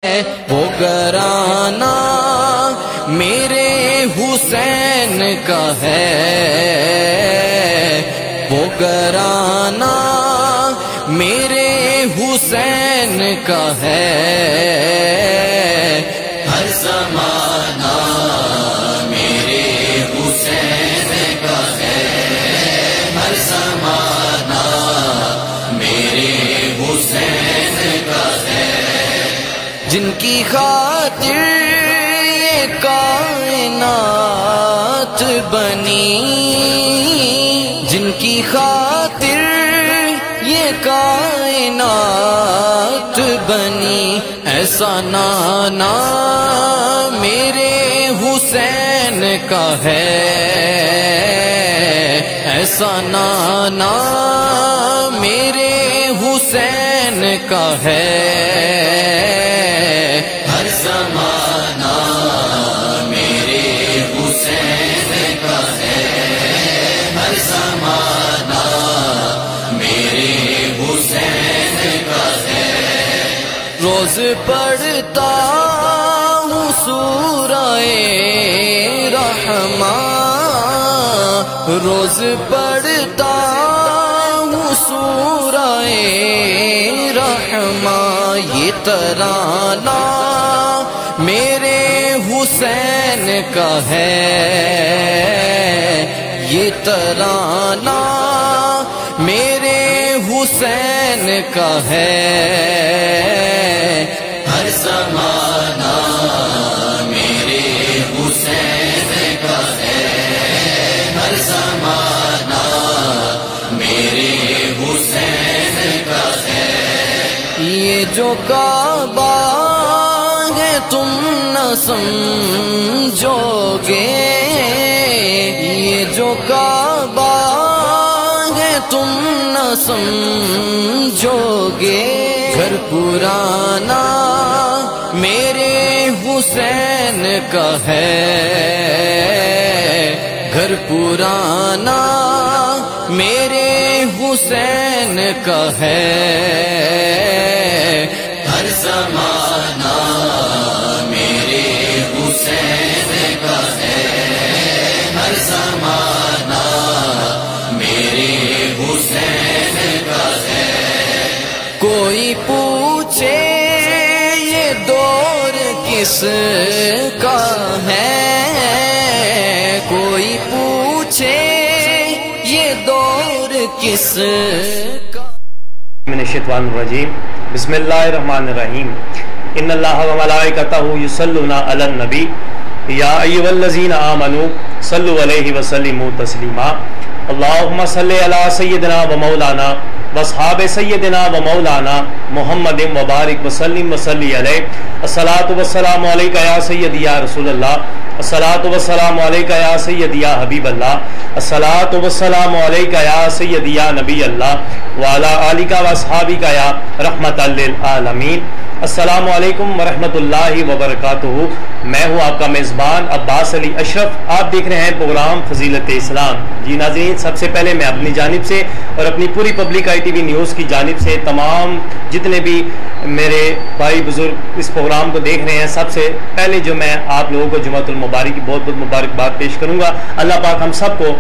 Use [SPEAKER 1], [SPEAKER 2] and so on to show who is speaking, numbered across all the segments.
[SPEAKER 1] وہ گھرانہ میرے حسین کا ہے، وہ گھرانہ میرے حسین کا ہے، ہر زمانہ میرے حسین کا ہے، ہر زمانہ میرے حسین کا ہے، جن کی خاطر یہ کائنات بنی، جن کی خاطر یہ کائنات بنی، ایسا نانا میرے حسین کا ہے، ایسا نانا میرے حسین کا ہے، ہر زمانہ میرے حسین کا ہے، ہر زمانہ میرے حسین کا ہے، روز پڑھتا ہوں سورہ رحمان، روز پڑھتا ہوں سورہ رحمان، یہ ترانہ میرے حسین کا ہے، یہ ترانہ میرے حسین کا ہے، ہر زمانہ میرے حسین کا ہے، ہر زمانہ میرے حسین کا ہے، یہ جو کعبہ ہے تم نہ سمجھو گے، یہ جو کعبہ ہے تم نہ سمجھو گے، گھر پرانا میرے حسین کا ہے، گھر پرانا میرے حسین کا ہے، ہر زمانہ میرے حسین کا ہے، ہر زمانہ میرے حسین کا ہے، کوئی پوچھے یہ دور کس کا ہے، کوئی پوچھے یہ دور کس کا،
[SPEAKER 2] من الشیطان الرجیم، بسم اللہ الرحمن الرحیم، ان اللہ و ملائکتہ یصلون علی النبی یا ایھا الذین آمنوا صلوا علیہ وسلموا تسلیما، اللہم صلی علی سیدنا و مولانا واصحاب سیدنا و مولانا محمد مبارک وسلم وصلی علیہ، الصلاۃ والسلام علیک یا سیدی یا رسول اللہ، الصلاۃ والسلام علیک یا سیدی یا حبیب اللہ، الصلاۃ والسلام علیک یا سیدی یا نبی اللہ، وعلی آلک و اصحابک یا رحمۃ للعالمین، السلام علیکم ورحمۃ اللہ وبرکاتہ۔ میں ہوں آپ کا میزبان عباس علی اشرف، آپ دیکھ رہے ہیں پروگرام فضیلت اسلام۔ جی ناظرین، سب سے پہلے میں اپنی جانب سے اور اپنی پوری public I T V news کی جانب سے تمام جتنے بھی میرے بھائی بزرگ اس پروگرام کو دیکھ رہے ہیں، سب سے پہلے جو میں آپ لوگوں کو جمعۃ المبارک کی بہت بہت مبارکباد پیش کروں گا۔ اللہ پاک ہم سب کو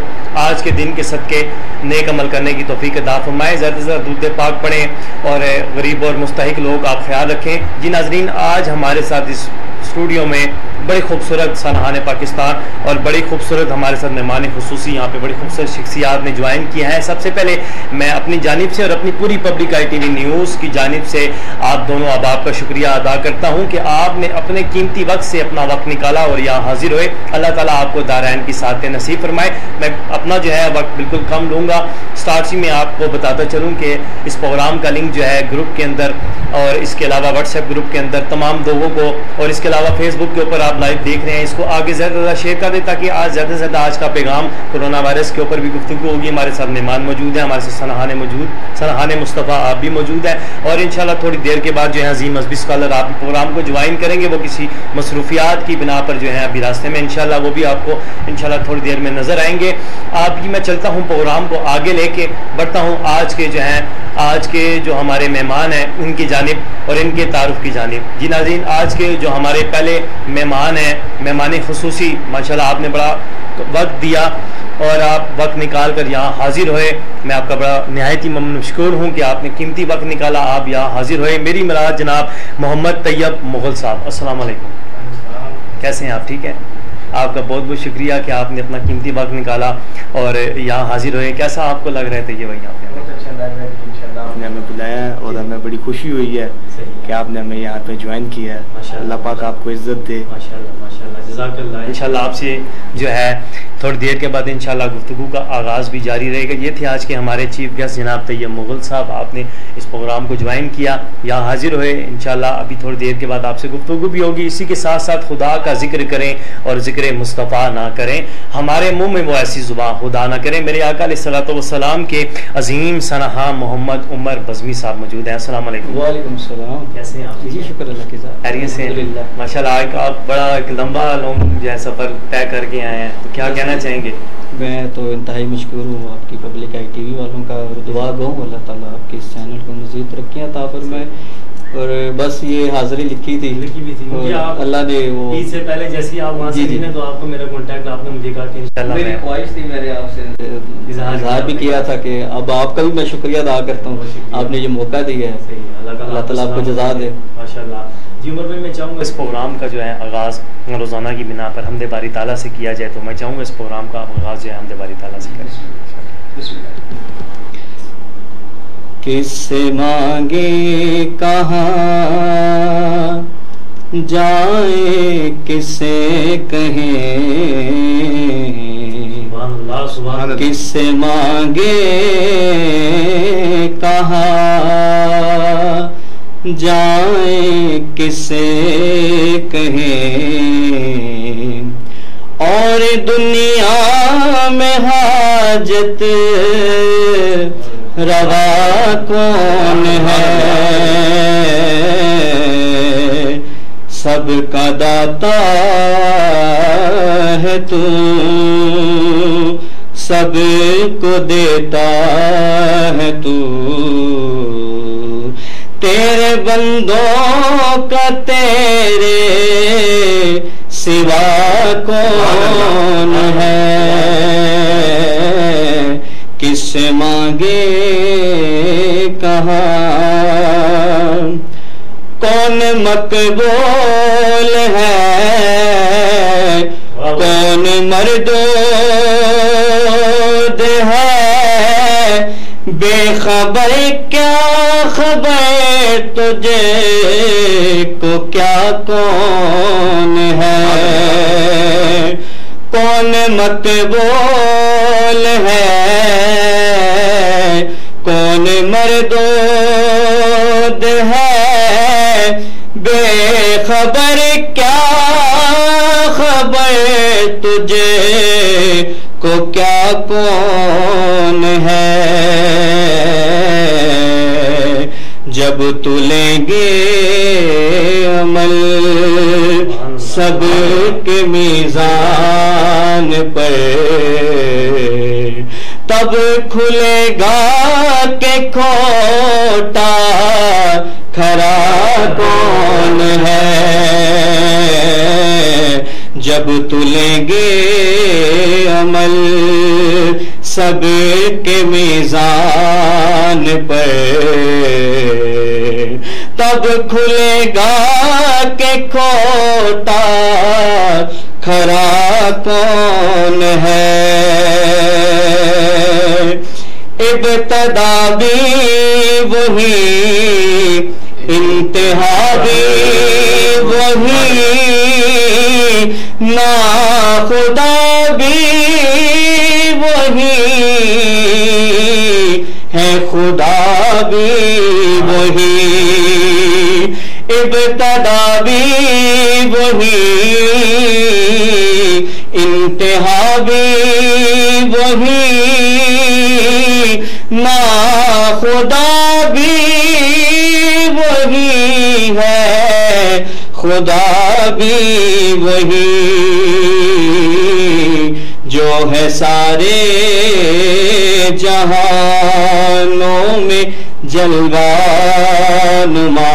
[SPEAKER 2] آج کے دن کے صدقے نیک عمل کرنے کی توفیق عطا فرمائے، زیادہ سے زیادہ درود پاک پڑھیں اور غریب اور مستحق لوگ آپ خیال رکھیں۔ جی ناظرین، آج ہمارے ساتھ اس اسٹوڈیو میں بڑی خوبصورت سرحان پاکستان اور بڑی خوبصورت ہمارے ساتھ مہمان خصوصی یہاں پہ بڑی خوبصورت شخصیات نے جوائن کیا ہے۔ سب سے پہلے میں اپنی جانب سے اور اپنی پوری public I T V news کی جانب سے آپ دونوں احباب کا شکریہ ادا کرتا ہوں کہ آپ نے اپنے قیمتی وقت سے اپنا وقت نکالا اور یہاں حاضر ہوئے۔ اللہ تعالیٰ آپ کو دارین کی سعادت نصیب فرمائے۔ میں اپنا جو ہے وقت بالکل کم لوں گا، اسٹارٹ سے میں آپ کو بتاتا چلوں کہ اس پروگرام کا لنک جو ہے گروپ کے اندر اور اس کے علاوہ واٹس ایپ گروپ کے اندر تمام لوگوں کو، اور اس کے علاوہ فیس بک کے اوپر آپ لائیو دیکھ رہے ہیں، اس کو آگے زیادہ سے زیادہ شیئر کر دیں تاکہ آج زیادہ سے زیادہ آج کا پیغام کرونا وائرس کے اوپر بھی گفتگو ہوگی۔ ہمارے ساتھ مہمان موجود ہیں، ہمارے ساتھ سنہان مصطفیٰ آپ بھی موجود ہیں، اور انشاءاللہ تھوڑی دیر کے بعد جو ہے عظیم مذہبی اسکالر آپ پروگرام کو جوائن کریں گے، وہ کسی مصروفیات کی بنا پر جو ہے ابھی راستے میں انشاءاللہ وہ بھی آپ کو انشاءاللہ تھوڑی دیر میں نظر آئیں گے۔ آپ کی میں چلتا ہوں پروگرام کو آگے لے کے بڑھتا ہوں۔ آج کے جو ہیں آج کے جو ہمارے مہمان ہیں ان کی جانب اور ان کے تعارف کی جانب. جی ناظرین، آج کے جو ہمارے پہلے مہمان ہیں، مہمان خصوصی، ماشاءاللہ آپ نے بڑا وقت دیا اور آپ وقت نکال کر یہاں حاضر ہوئے. میں آپ کا بڑا نہایت ہی مشکور ہوں کہ آپ نے قیمتی وقت نکالا، آپ یہاں حاضر ہوئے. میری مراد جناب محمد طیب مغل صاحب. السلام علیکم، کیسے ہیں آپ؟ ٹھیک ہے. آپ کا بہت بہت شکریہ کہ آپ نے اپنا قیمتی وقت نکالا اور یہاں حاضر ہوئے. کیسا آپ کو لگ رہے تھے یہ بھائی؟ آپ
[SPEAKER 3] بہت اچھا لگ رہا ہے، انشاءاللہ آپ نے ہمیں بلایا اور ہمیں بڑی خوشی ہوئی ہے کہ آپ نے ہمیں یہاں پہ جوائن کیا ہے. اللہ پاک آپ کو عزت دے.
[SPEAKER 2] ماشاءاللہ جزاک اللہ. انشاءاللہ آپ سے جو ہے تھوڑی دیر کے بعد انشاءاللہ گفتگو کا آغاز بھی جاری رہے گا. یہ تھے آج کے ہمارے چیف گیسٹ جناب طیب مغل صاحب. آپ نے اس پروگرام کو جوائن کیا، یہاں حاضر ہوئے. انشاءاللہ ابھی تھوڑی دیر کے بعد آپ سے گفتگو بھی ہوگی. اسی کے ساتھ ساتھ خدا کا ذکر کریں اور ذکر مصطفیٰ نہ کریں، ہمارے منہ میں وہ ایسی زبان خدا نہ کریں. میرے آقا علیہ الصلوۃ والسلام کے عظیم سنہا محمد عمر بزمی صاحب موجود ہیں. السلام علیکم.
[SPEAKER 3] وعلیکم السلام.
[SPEAKER 2] کیسے ہیں آپ؟
[SPEAKER 3] جی شکر اللہ کے ساتھ،
[SPEAKER 2] خیریت سے ہیں؟ ماشاءاللہ آپ بڑا ایک لمبا جو ہے سفر طے کر کے آئے ہیں، تو کیا کہنا چاہیں گے؟
[SPEAKER 3] میں تو انتہائی مشکور ہوں آپ کی پبلک آئی ٹی وی والوں کا، اور دعا گو اللہ تعالیٰ آپ کے اس چینل کو مزید ترقیاں عطا فرمائے. اور بس یہ حاضری لکھی بھی تھی اور اللہ نے وہ
[SPEAKER 2] عید سے پہلے جیسے آپ وہاں سے نکلے تو آپ کو میرا کانٹیکٹ آپ نے مجھے کہا کہ انشاءاللہ
[SPEAKER 3] میری خواہش تھی، میں نے آپ سے اظہار بھی کیا تھا کہ اب آپ کا بھی میں شکریہ ادا کرتا ہوں، آپ نے یہ موقع دیا ہے. اللہ تعالیٰ آپ کو جزا دے.
[SPEAKER 2] ماشاءاللہ. جی عمر بھائی، میں چاہوں گا اس پروگرام کا جو ہے آغاز روزانہ کی بنا پر حمد باری تعالیٰ سے کیا جائے، تو میں چاہوں گا اس پروگرام کا آغاز جو ہے حمد باری تعالیٰ سے کریں.
[SPEAKER 3] کس سے مانگے کہاں جائیں، کس سے کہیں، کس سے مانگے کہاں جائیں، کس سے کہیں. اور دنیا میں حاجت روا کون ہے، سب کا داتا ہے تو، سب کو دیتا ہے تو. تیرے بندوں کا تیرے سوا کون ہے، کس سے مانگے کہاں. کون مقبول ہے، کون مردود ہے، بے خبر کیا خبر تجھے کو کیا کون ہے. کون مقبول ہے، کون مردود ہے، بے خبر کیا خبر تجھے کو کیا کون ہے. جب تو لیں گے عمل سب کے میزان پر، تب کھلے گا کہ کھوٹا کھرا کون ہے. جب تلیں گے عمل سب کے میزان پر، تب کھلے گا کہ کھوٹا کھرا کون ہے. ابتدا بھی وہی، انتہا بھی وہی، ناخدا بھی وہی ہے، خدا بھی وہی. ابتدا بھی وہی، انتہا بھی وہی، ناخدا بھی وہی ہے، خدا بھی وہی. جو ہے سارے جہانوں میں جلوہ نما،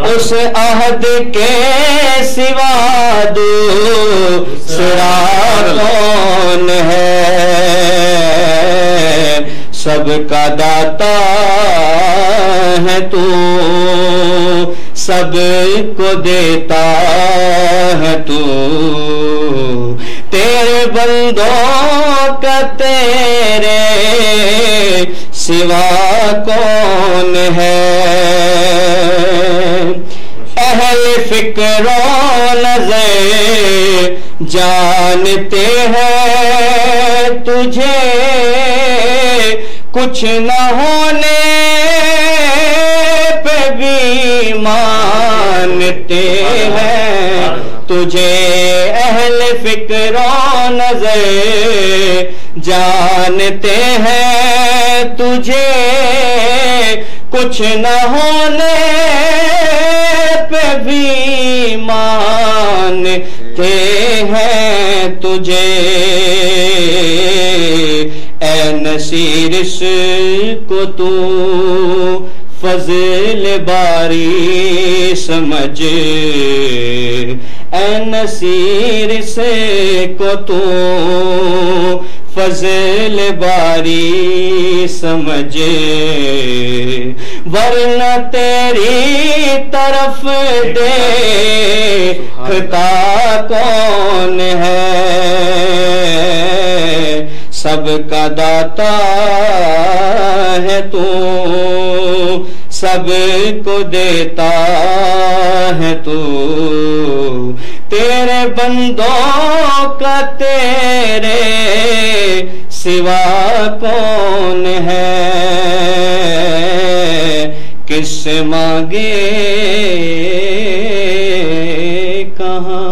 [SPEAKER 3] اس عہد کے سوا دوسرا کون ہے، سب کا داتا ہے تو، سب کو دیتا ہے تو، تیرے بندوں کا تیرے سوا کون ہے، اہل فکر و نظر جانتے ہیں تجھے، کچھ نہ ہونے پہ بھی مانتے ہیں تجھے، اہل فکر و نظر جانتے ہیں تجھے، کچھ نہ ہونے پہ بھی مانتے ہیں تجھے، اے نصیر اس کو تو فضل باری سمجھ، اے نصیر سے کو تو فضل باری سمجھ، ورنہ تیری طرف دیکھتا کون ہے، سب کا داتا ہے تو، سب کو دیتا ہے تو، تیرے بندوں کا تیرے سوا کون ہے، کس سے مانگے کہاں۔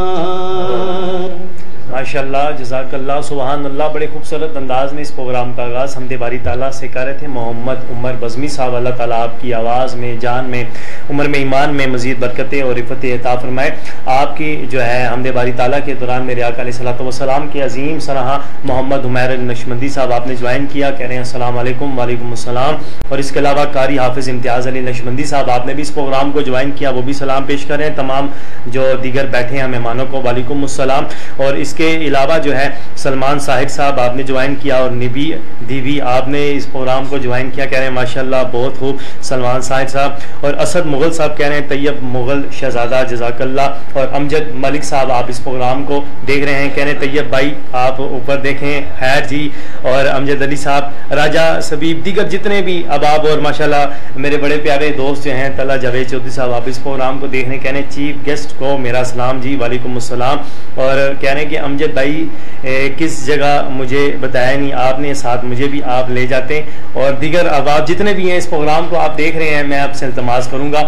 [SPEAKER 2] ماشاءاللہ، جزاک اللہ، سبحان اللہ، بڑے خوبصورت انداز میں اس پروگرام کا آغاز حمد باری تعالیٰ سے کر رہے تھے محمد عمر بزمی صاحب۔ اللہ تعالیٰ آپ کی آواز میں، جان میں، عمر میں، ایمان میں مزید برکتیں اور عفتیں عطا فرمائے۔ آپ کی جو ہے حمد باری تعالیٰ کے دوران میرے آقا علیہ الصلوۃ والسلام کے عظیم سرہاں محمد عمیر نقشبندی صاحب آپ نے جوائن کیا، کہہ رہے ہیں السلام علیکم۔ وعلیکم السلام۔ اور اس کے علاوہ قاری حافظ امتیاز علی نقشبندی صاحب آپ نے بھی اس پروگرام کو جوائن کیا، وہ بھی سلام پیش کر رہے ہیں۔ تمام جو دیگر بیٹھے ہیں مہمانوں کو وعلیکم السلام۔ اور اس کے علاوہ جو ہے سلمان صاحب صاحب آپ نے جوائن کیا، اور نبی دیوی آپ نے اس پروگرام کو جوائن کیا، کہہ رہے ہیں ماشاءاللہ بہت خوب سلمان صاحب۔ اور اسد مغل صاحب کہہ رہے ہیں طیب مغل شہزادہ جزاک اللہ۔ اور امجد ملک صاحب آپ اس پروگرام کو دیکھ رہے ہیں، کہہ رہے ہیں طیب بھائی آپ اوپر دیکھیں، خیر جی۔ اور امجد علی صاحب، راجہ سبیب، دیگر جتنے بھی اباب اور ماشاءاللہ میرے بڑے پیارے دوست جو ہیں، طلحہ جاوید چودھری صاحب آپ اس پروگرام کو دیکھ رہے ہیں، کہہ رہے ہیں چیف گیسٹ کو میرا سلام جی، وعلیکم السلام۔ اور کہہ رہے ہیں کہ امجد بھائی کس جگہ مجھے بتایا نہیں آپ نے، ساتھ مجھے بھی آپ لے جاتے۔ اور دیگر اباب جتنے بھی ہیں اس پروگرام کو آپ دیکھ رہے ہیں، میں آپ سے التماس کروں گا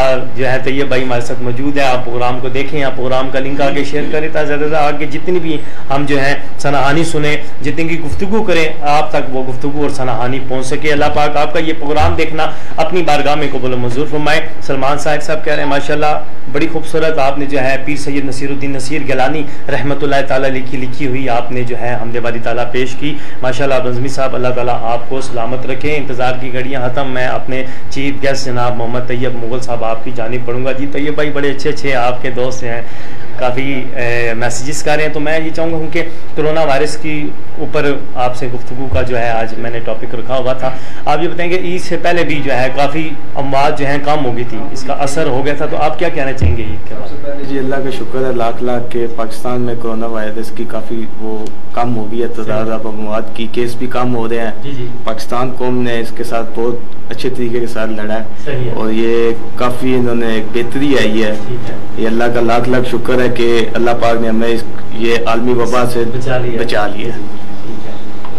[SPEAKER 2] اور جو ہے طیب بھائی ہمارے ساتھ موجود ہے، آپ پروگرام کو دیکھیں، آپ پروگرام کا لنک آگے شیئر کریں تاکہ زیادہ سے زیادہ آگے جتنی بھی ہم جو ہیں سنہانی سنیں، جتنی کی گفتگو کریں، آپ تک وہ گفتگو اور سنہانی پہنچ سکے۔ اللہ پاک آپ کا یہ پروگرام دیکھنا اپنی بارگاہ میں قبول و منظور فرمائے۔ سلمان صاحب کہہ رہے ہیں ماشاءاللہ بڑی خوبصورت آپ نے جو ہے پیر سید نصیر الدین نصیر گیلانی رحمۃ اللہ تعالیٰ لکھی ہوئی آپ نے جو ہے حمد باری تعالیٰ پیش کی، ماشاءاللہ بزمی صاحب اللہ تعالیٰ آپ کو سلامت رکھیں۔ انتظار کی گھڑیاں ختم، میں اپنے چیف گیسٹ جناب محمد طیب مغل صاحب آپ کی جانب پڑھوں گا۔ جی طیب بھائی بڑے اچھے آپ کے دوست ہیں، کافی میسیجز کر رہے ہیں، تو میں یہ چاہوں گا کہ کرونا وائرس کی اوپر آپ سے گفتگو کا جو ہے آج میں نے ٹاپک رکھا ہوا تھا۔ آپ یہ بتائیں کہ عید سے پہلے بھی جو ہے کافی اموات جو ہیں کم ہو گئی تھی، اس کا اثر ہو گیا تھا، تو آپ کیا کہنا چاہیں گے عید کے بعد؟
[SPEAKER 4] جی اللہ کا شکر ہے لاکھ کہ پاکستان میں کرونا وائرس کی کافی وہ کم ہو گئی ہے، تعداد اب اموات کی کیس بھی کم ہو رہے ہیں۔ پاکستان قوم نے اس کے ساتھ بہت اچھے طریقے کے ساتھ لڑا ہے، اور یہ کافی انہوں نے بہتری آئی ہے۔ یہ اللہ کا لاکھ شکر ہے کہ اللہ پاک نے ہمیں یہ عالمی وبا سے بچا لیا۔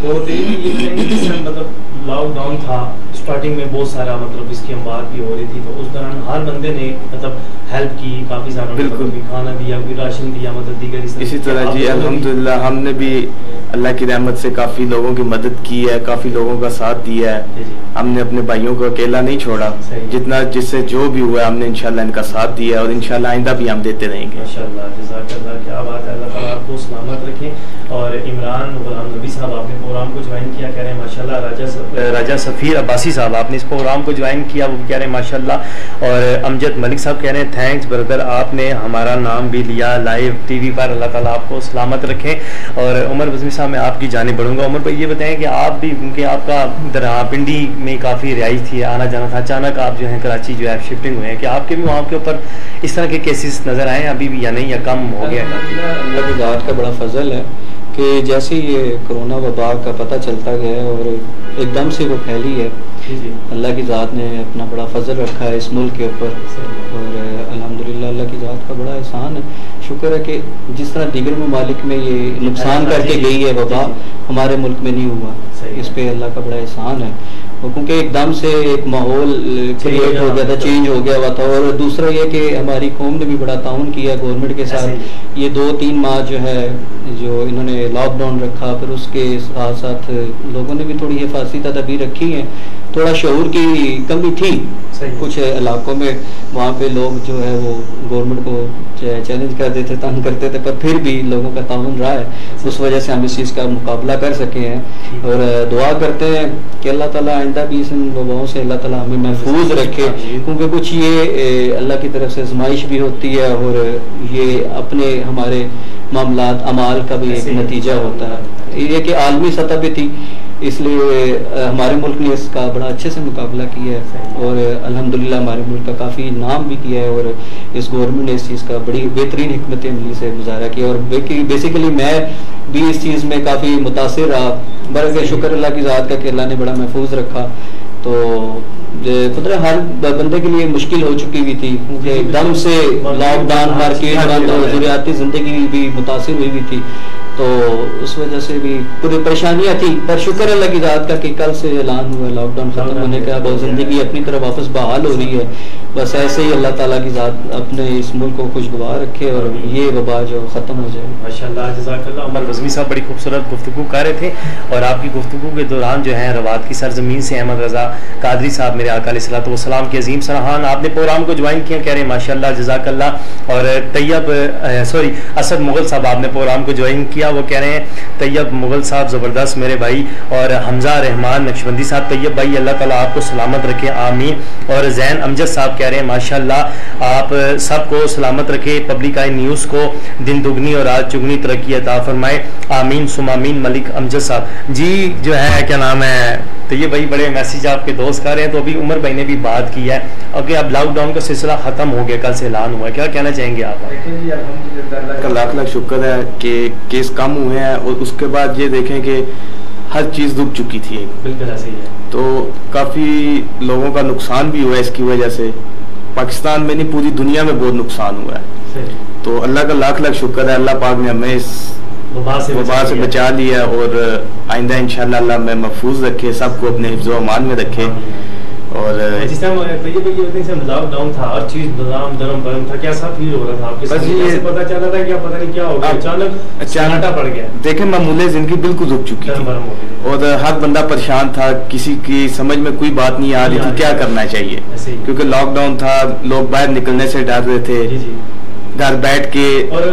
[SPEAKER 2] مطلب لاک ڈاؤن تھا، اسٹارٹنگ میں بہت سارا مطلب اس کی اموات بھی ہو رہی تھی، تو اس دوران ہر بندے نے مطلب ہیلپ کی، کافی سارا
[SPEAKER 4] بالکل
[SPEAKER 2] کھانا دیا، کوئی راشن دیا، مطلب دیگر
[SPEAKER 4] اسی طرح جی الحمدللہ ہم نے بھی اللہ کی رحمت سے کافی لوگوں کی مدد کی ہے, کافی لوگوں کا ساتھ دیا ہے. ہم نے اپنے بھائیوں کو اکیلا نہیں چھوڑا, جتنا جس سے جو بھی ہوا ہے ہم نے انشاءاللہ ان کا ساتھ دیا ہے, اور انشاءاللہ آئندہ بھی ہم دیتے رہیں گے.
[SPEAKER 2] ماشاءاللہ, جزاک اللہ, کیا بات ہے. اللہ تعالیٰ آپ کو سلامت رکھیں. اور عمران غلام نبی صاحب آپ نے پروگرام کو جوائن کیا, کہہ رہے ہیں ماشاءاللہ. راجہ سفیر عباسی صاحب آپ نے اس پروگرام کو جوائن کیا, وہ کہہ رہے ہیں ماشاءاللہ. اور امجد ملک صاحب کہہ رہے ہیں تھینکس بردر, آپ نے ہمارا نام بھی لیا لائیو ٹی وی پر, اللہ تعالیٰ آپ کو سلامت رکھیں. اور عمر بزمی صاحب میں آپ کی جانب بڑھوں گا. عمر بھائی یہ بتائیں کہ آپ بھی, کیونکہ آپ کا پنڈی میں کافی رہائش تھی, آنا جانا تھا, اچانک آپ جو ہیں کراچی جو ہے شفٹنگ ہوئے ہیں, کہ آپ کے بھی وہاں کے اوپر اس طرح کے کیسز نظر آئے ہیں ابھی بھی یا نہیں, یا کم ہو گیا؟
[SPEAKER 3] اللہ کی ذات کا بڑا فضل ہے کہ جیسے یہ کرونا وبا کا پتہ چلتا گیا ہے اور ایک دم سے وہ پھیلی ہے, اللہ کی ذات نے اپنا بڑا فضل رکھا ہے اس ملک کے اوپر. اور الحمدللہ اللہ کی ذات کا بڑا احسان ہے, شکر ہے کہ جس طرح دیگر ممالک میں یہ نقصان کر کے گئی ہے وبا, ہمارے ملک میں نہیں ہوا. اس پہ اللہ کا بڑا احسان ہے, کیونکہ ایک دم سے ایک ماحول کریٹ ہو گیا تھا, چینج ہو گیا ہوا تھا. اور دوسرا یہ کہ ہماری قوم نے بھی بڑا تعاون کیا گورنمنٹ کے ساتھ. یہ 2-3 ماہ جو ہے جو انہوں نے لاک ڈاؤن رکھا, پھر اس کے ساتھ ساتھ لوگوں نے بھی تھوڑی حفاظتی تدابیر رکھی ہیں. تھوڑا شعور کی کمی تھی کچھ علاقوں میں, وہاں پہ لوگ جو ہے وہ گورنمنٹ کو چیلنج کر دیتے, تنگ کرتے تھے, پر پھر بھی لوگوں کا تعاون رہا ہے, اس وجہ سے ہم اس چیز کا مقابلہ کر سکے ہیں. اور دعا کرتے ہیں کہ اللہ تعالیٰ آئندہ بھی اس وباؤں سے اللہ تعالیٰ ہمیں محفوظ رکھے, کیونکہ کچھ یہ اللہ کی طرف سے آزمائش بھی ہوتی ہے, اور یہ اپنے ہمارے معاملات اعمال کا بھی ایک نتیجہ ہوتا ہے. یہ کہ عالمی سطح پہ تھی, اس لیے ہمارے ملک نے اس کا بڑا اچھے سے مقابلہ کیا ہے, اور الحمدللہ ہمارے ملک کا کافی نام بھی کیا ہے, اور اس گورنمنٹ نے اس چیز کا بڑی بہترین حکمت عملی سے مظاہرہ کیا. اور بیسیکلی میں بھی اس چیز میں کافی متاثر رہا, بلکہ شکر اللہ کی ذات کا کہ اللہ نے بڑا محفوظ رکھا. تو خطرہ ہر بندے کے لیے مشکل ہو چکی ہوئی تھی, کیونکہ ایک دم سے لاک ڈاؤن, مارکیٹ بند, ضروریاتی زندگی بھی متاثر ہوئی تھی, تو اس وجہ سے بھی پوری پریشانیاں تھی. پر شکر اللہ کی ذات کا کہ کل سے اعلان ہوا لاک ڈاؤن ختم ہونے کا, بہت زندگی اپنی طرح واپس بحال ہو رہی ہے. بس ایسے ہی اللہ تعالیٰ کی ذات اپنے اس ملک کو خوشگوار رکھے اور یہ وبا جو ختم ہو جائے.
[SPEAKER 2] ماشاءاللہ, جزاک اللہ. عمر بزمی صاحب بڑی خوبصورت گفتگو کر رہے تھے, اور آپ کی گفتگو کے دوران جو ہے روات کی سرزمین سے احمد رضا قادری صاحب میرے آقا علیہ الصلوۃ والسلام کے عظیم سرحان, آپ نے پروگرام کو جوائن کیا, کہہ رہے ہیں ماشاءاللہ جزاک اللہ. اور اسد مغل صاحب آپ نے پروگرام کو جوائن کیا, وہ کہہ رہے ہیں طیب مغل صاحب زبردست میرے بھائی, اور حمزہ رحمان نقشبندی صاحب, طیب بھائی اللہ تعالیٰ آپ کو سلامت رکھے, آمین. اور زین امجد صاحب کہہ رہے ہیں ماشاءاللہ آپ سب کو سلامت رکھے, پبلک آئی نیوز کو دن دگنی اور رات چگنی ترقی عطا فرمائے, آمین ثم آمین. ملک امجد صاحب جی جو ہے کیا نام ہے, تو یہ بھائی بڑے میسیج آپ کے دوست کر رہے ہیں. تو ابھی عمر بھائی نے بھی بات کی ہے, اور کہ اب لاک ڈاؤن کا سلسلہ ختم ہو گیا, کل سے اعلان ہوا ہے, کیا کہنا چاہیں گے آپ؟
[SPEAKER 4] اللہ کا لاکھ لاکھ شکر ہے کہ کیس کم ہوئے ہیں, اور اس کے بعد یہ دیکھیں کہ ہر چیز رک چکی تھی.
[SPEAKER 2] بالکل ایسے ہی ہے. تو
[SPEAKER 4] کافی لوگوں کا نقصان بھی ہوا ہے اس کی وجہ سے, پاکستان میں نہیں پوری دنیا میں بہت نقصان ہوا ہے. تو اللہ کا لاکھ لاکھ شکر ہے, اللہ پاک نے ہمیں اس وبا سے بچا لیا, اور آئندہ انشاءاللہ اللہ میں محفوظ رکھے, سب کو اپنے حفظ و امان میں رکھے. اور
[SPEAKER 2] جس ٹائم لاک ڈاؤن تھا, ہر چیز نظام درم برم تھا, کیسا فیل ہو رہا تھا آپ کے ساتھ؟ یہ پتہ چلا تھا کہ پتہ نہیں کیا ہو گیا, اچانک سناٹا پڑ گیا.
[SPEAKER 4] دیکھیں معمولی زندگی بالکل رک چکی تھی, اور ہر بندہ پریشان تھا, کسی کی سمجھ میں کوئی بات نہیں آ رہی تھی کیا کرنا چاہیے, کیونکہ لاک ڈاؤن تھا, لوگ باہر نکلنے سے ڈر رہے تھے, گھر بیٹھ کے. اور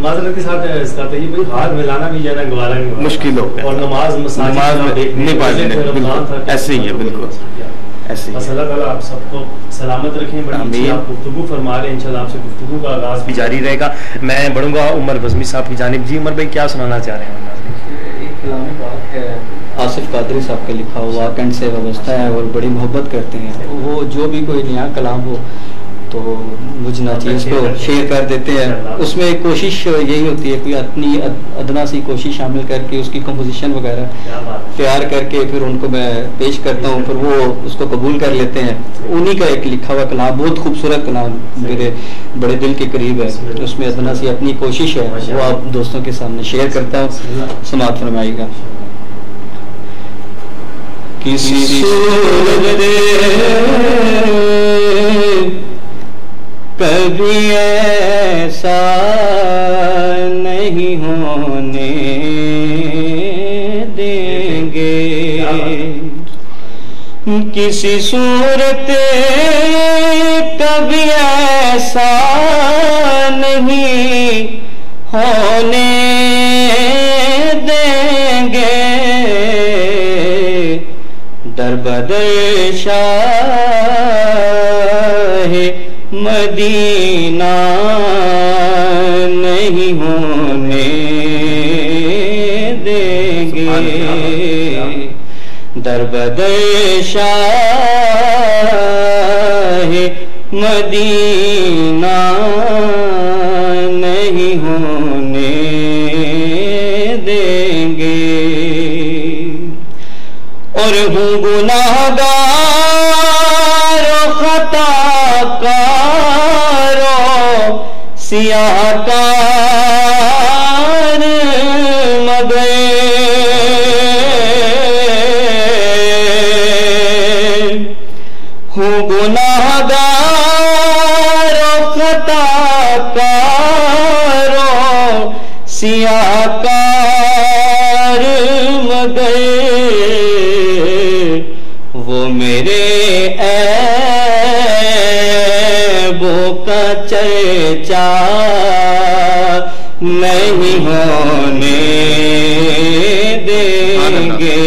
[SPEAKER 2] معذرت کے ساتھ اس کا یہ ہاتھ ملانا بھی جو ہے نا گوارا نہیں,
[SPEAKER 4] مشکل ہو گیا,
[SPEAKER 2] اور نماز
[SPEAKER 4] نہیں پڑھنے. ایسے ہی ہے بالکل ایسے.
[SPEAKER 2] بس اللہ تعالیٰ آپ سب کو سلامت رکھیں. بڑی اچھی آپ گفتگو فرما رہے ہیں, انشاءاللہ آپ سے گفتگو کا آغاز بھی جاری رہے گا. میں بڑھوں گا عمر بزمی صاحب کی جانب. جی عمر بھائی کیا سنانا چاہ رہے ہیں؟
[SPEAKER 3] ایک کلامی بات ہے آصف قادری صاحب کا لکھا ہوا, کنڈ سے وابستہ ہے اور بڑی محبت کرتے ہیں. وہ جو بھی کوئی نیا کلام ہو تو مجھ ناچیز اس کو شیئر کر دیتے ہیں. اس میں کوشش یہی ہوتی ہے کوئی اپنی ادنا سی کوشش شامل کر کے اس کی کمپوزیشن وغیرہ تیار کر کے پھر ان کو میں پیش کرتا ہوں, پھر وہ اس کو قبول کر لیتے ہیں. انہی کا ایک لکھا ہوا کلام, بہت خوبصورت کلام, میرے بڑے دل کے قریب ہے. اس میں ادنا سی اپنی کوشش ہے, وہ آپ دوستوں کے سامنے شیئر کرتا ہوں, سماعت فرمائیے گا. کسی کبھی ایسا نہیں ہونے کسی صورت کبھی ایسا نہیں ہونے دیں گے، در بدر شاہ مدینہ نہیں ہونے دیں گے، در بدر شاہ مدینہ نہیں ہونے دیں گے۔ اور ہوں گناہگار و خطا کار و سیاہ کار مگر ہوں گناہگار و خطا کار و سیاہ کار مگر وہ میرے عیبوں کا چرچا نہیں ہونے دیں گے،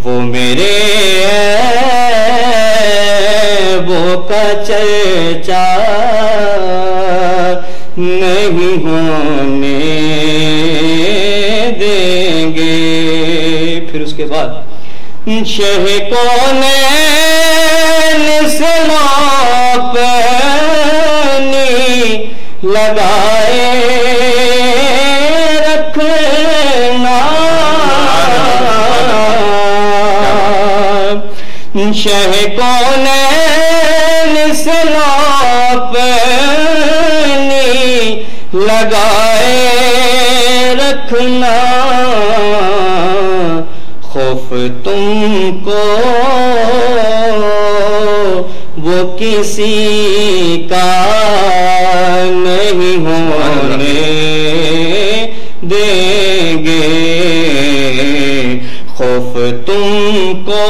[SPEAKER 3] وہ میرے عیبوں کا چرچا نہیں ہونے دیں گے۔ پھر اس کے بعد شہ کونین سے پانی لگائے رکھنا، شہ کونین سے پانی لگائے رکھنا، خوف تم کو وہ کسی کا نہیں ہونے دیں گے، خوف تم کو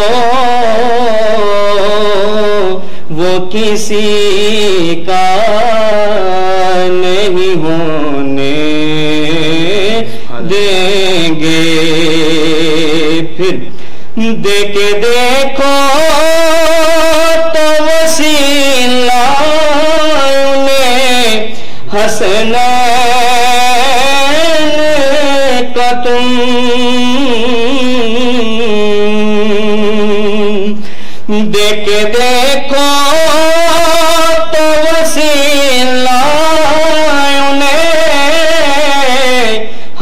[SPEAKER 3] وہ کسی کا نہیں ہونے دیں گے۔ پھر دیکھے دیکھو تو وسیلہ انہیں حسنین کا تم دیکھے دیکھو تو وسیلہ انہیں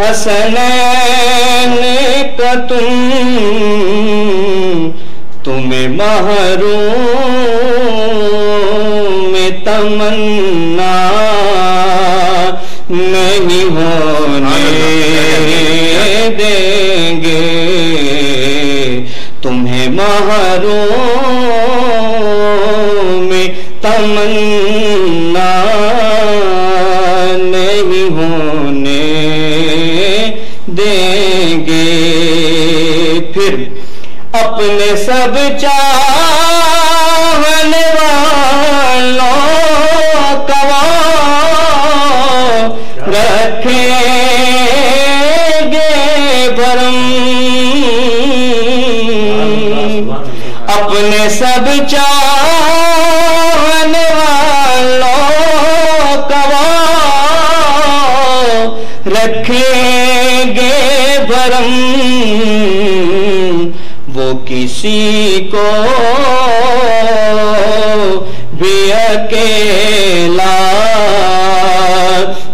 [SPEAKER 3] حسنین کا تمہیں محروم تمنا نہیں ہونے دیں گے، تمہیں محروم تمنا نہیں ہونے دیں گے۔ پھر اپنے سب چاہنے والوں کا رکھیں گے بھرم، اپنے سب چاہنے والوں کا رکھیں گے بھرم، وہ کسی کو بھی اکیلا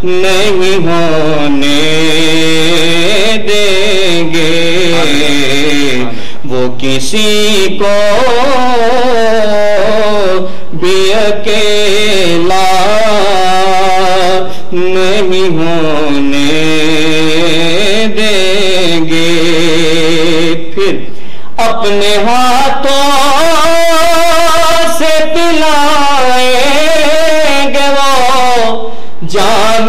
[SPEAKER 3] نہیں ہونے دیں گے، وہ کسی کو بھی اکیلا نہیں ہونے دیں گے۔ پھر اپنے ہاتھوں سے پلائیں گے وہ جام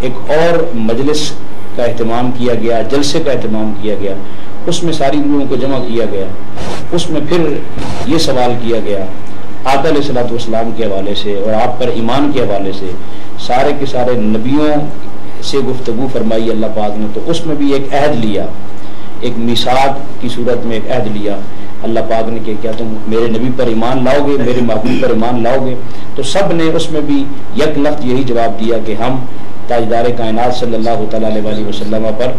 [SPEAKER 5] ایک اور مجلس کا اہتمام کیا گیا، جلسے کا اہتمام کیا گیا، اس میں ساری لوگوں کو جمع کیا گیا، اس میں پھر یہ سوال کیا گیا آقا علیہ الصلوۃ والسلام کے حوالے سے اور آپ پر ایمان کے حوالے سے، سارے کے سارے نبیوں سے گفتگو فرمائی اللہ پاک نے، تو اس میں بھی ایک عہد لیا، ایک میثاق کی صورت میں ایک عہد لیا اللہ پاک نے کہ کیا تم میرے نبی پر ایمان لاؤ گے، میرے محبوب پر ایمان لاؤ گے؟ تو سب نے اس میں بھی یک لفظ یہی جواب دیا کہ ہم تاجدار کائنات صلی اللہ تعالیٰ علیہ وسلم پر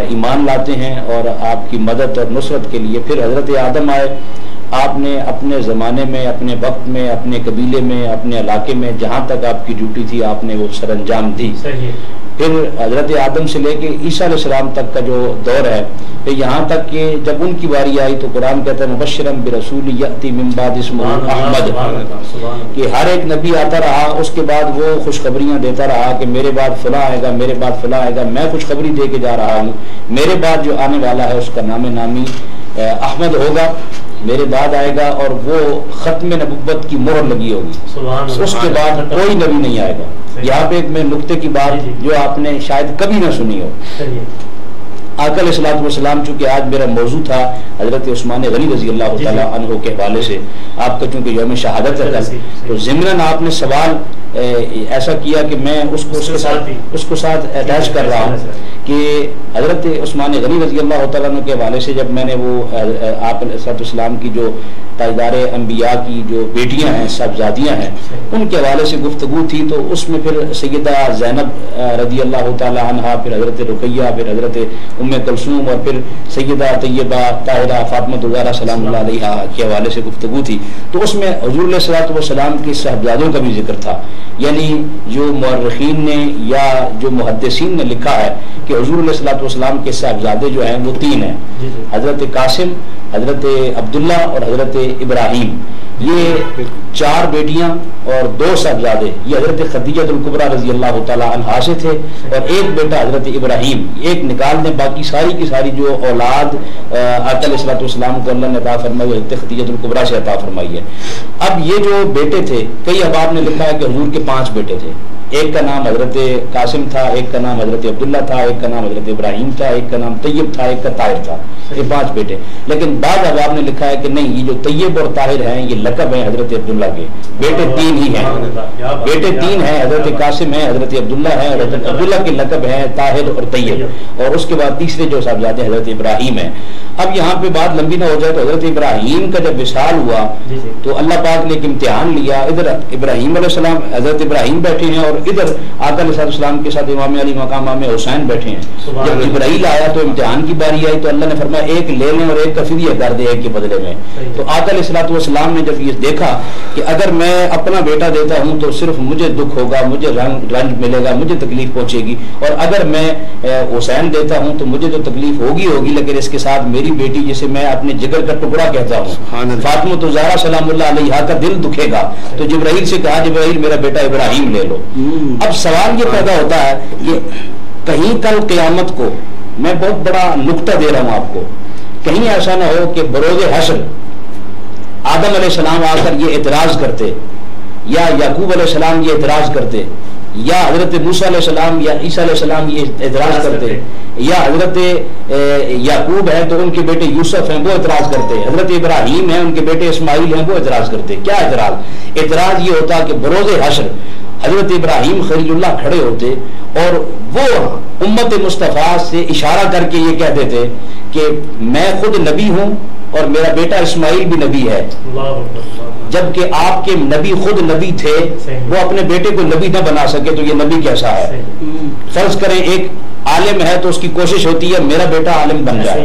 [SPEAKER 5] ایمان لاتے ہیں اور آپ کی مدد اور نصرت کے لیے۔ پھر حضرت آدم آئے، آپ نے اپنے زمانے میں، اپنے وقت میں، اپنے قبیلے میں، اپنے علاقے میں جہاں تک آپ کی ڈیوٹی تھی آپ نے وہ سر انجام دی۔ پھر حضرت آدم سے لے کے عیسیٰ علیہ السلام تک کا جو دور ہے، پھر یہاں تک کہ جب ان کی باری آئی تو قرآن کہتا ہے مبشرا برسول یأتی من بعد اسمہ احمد، کہ ہر ایک نبی آتا رہا، اس کے بعد وہ خوشخبریاں دیتا رہا کہ میرے بعد فلاں آئے گا، میرے بعد فلاں آئے گا، میں خوشخبری دے کے جا رہا ہوں، میرے بعد جو آنے والا ہے اس کا نام نامی احمد ہوگا، میرے بعد آئے گا اور وہ ختم نبوت کی مہر لگی ہوگی، اس کے بعد کوئی نبی نہیں آئے گا۔ یہاں پہ ایک میں نقطے کی بات جو آپ نے شاید کبھی نہ سنی ہو، آقا علیہ الصلوۃ والسلام، چونکہ آج میرا موضوع تھا حضرت عثمان غنی رضی اللہ تعالیٰ عنہ کے حوالے سے، آپ کا چونکہ یوم شہادت ہے تو ضمناً آپ نے سوال ایسا کیا کہ میں اس کو ساتھ اٹیچ کر رہا ہوں کہ حضرت عثمان غنی رضی اللہ تعالیٰ عنہ کے حوالے سے جب میں نے وہ آپ علیہ السلام کی جو تاجدار انبیاء کی جو بیٹیاں ہیں، صاحبزادیاں ہیں، ان کے حوالے سے گفتگو تھی، تو اس میں پھر سیدہ زینب رضی اللہ تعالیٰ عنہا، پھر حضرت رقیہ، پھر حضرت ام کلثوم اور پھر سیدہ طیبہ طاہرہ فاطمہ الزہرا سلام اللہ علیہا کے حوالے سے گفتگو تھی، تو اس میں حضور علیہ الصلوۃ والسلام کے صاحبزادوں کا بھی ذکر تھا۔ یعنی جو مورخین نے یا جو محدثین نے لکھا ہے کہ حضور علیہ الصلوۃ والسلام کے صاحبزادے جو ہیں وہ تین ہیں، حضرت قاسم، حضرت عبداللہ اور حضرت ابراہیم، یہ چار بیٹیاں اور دو صاحبزادے، یہ حضرت خدیجہ الکبریٰ رضی اللہ تعالیٰ عنہا سے تھے، اور ایک بیٹا حضرت ابراہیم، ایک نکال دیں، باقی ساری کی ساری جو اولاد آقا علیہ الصلوۃ والسلام کو اللہ نے عطا فرمائی حضرت خدیجہ الکبریٰ سے عطا فرمائی ہے۔ اب یہ جو بیٹے تھے، کئی احباب نے لکھا ہے کہ حضور کے 5 بیٹے تھے، ایک کا نام حضرت قاسم تھا، ایک کا نام حضرت عبداللہ تھا، ایک کا نام حضرت ابراہیم تھا، ایک کا نام طیب تھا، ایک کا طاہر تھا، یہ 5 بیٹے۔ لیکن بعض احباب نے لکھا ہے کہ نہیں، یہ جو طیب اور طاہر ہیں یہ لقب ہیں حضرت عبداللہ کے، بیٹے 3 ہی ہیں، بیٹے 3 ہیں، حضرت قاسم ہیں، حضرت عبداللہ ہیں، حضرت عبداللہ کے لقب ہیں طاہر اور طیب، اور اس کے بعد تیسرے جو صاحبزادے حضرت ابراہیم ہیں۔ اب یہاں پہ بات لمبی نہ ہو جائے تو حضرت ابراہیم کا جب وصال ہوا تو اللہ پاک نے ایک امتحان لیا، ادھر ابراہیم علیہ السلام حضرت ابراہیم بیٹھے ہیں اور ادھر آقا علیہ السلام کے ساتھ امام علی مقام امام حسین بیٹھے ہیں۔ جب جبرائیل آیا تو امتحان کی باری آئی تو اللہ نے فرمایا ایک لے لیں اور ایک کا فدیہ کر دے ایک کے بدلے میں۔ تو آقا علیہ السلام نے جب یہ دیکھا کہ اگر میں اپنا بیٹا دیتا ہوں تو صرف مجھے دکھ ہوگا، مجھے رنج ملے گا، مجھے تکلیف پہنچے گی، اور اگر میں حسین دیتا ہوں تو مجھے تو تکلیف ہوگی لیکن اس کے ساتھ میری بیٹی جسے میں اپنے جگر کا ٹکڑا کہتا ہوں فاطمہ الزہرا سلام اللہ علیہا کا دل دکھے گا، تو جبرائیل سے کہا جبرائیل میرا بیٹا ابراہیم لے لو۔ اب سوال یہ پیدا ہوتا ہے کہ کہیں کل قیامت کو، میں بہت بڑا نقطہ دے رہا ہوں آپ کو، کہیں ایسا نہ ہو کہ بروز حشر آدم علیہ السلام آ کر یہ اعتراض کرتے، یا یعقوب علیہ السلام یہ اعتراض کرتے، یا حضرت موسیٰ علیہ السلام یا عیسیٰ علیہ السلام یہ اعتراض کرتے، یا حضرت یعقوب ہے تو ان کے بیٹے یوسف ہیں وہ اعتراض کرتے، حضرت ابراہیم ہیں ان کے بیٹے اسماعیل ہیں وہ اعتراض کرتے۔ کیا اعتراض؟ اعتراض یہ ہوتا کہ بروز حشر حضرت ابراہیم خلیل اللہ کھڑے ہوتے اور وہ امت مصطفیٰ سے اشارہ کر کے یہ کہتے تھے کہ میں خود نبی ہوں اور میرا بیٹا اسماعیل بھی نبی ہے، جبکہ آپ کے نبی خود نبی تھے، وہ اپنے بیٹے کو نبی نہ بنا سکے تو یہ نبی کیسا ہے؟ فرض کریں ایک عالم ہے تو اس کی کوشش ہوتی ہے میرا بیٹا عالم بن جائے،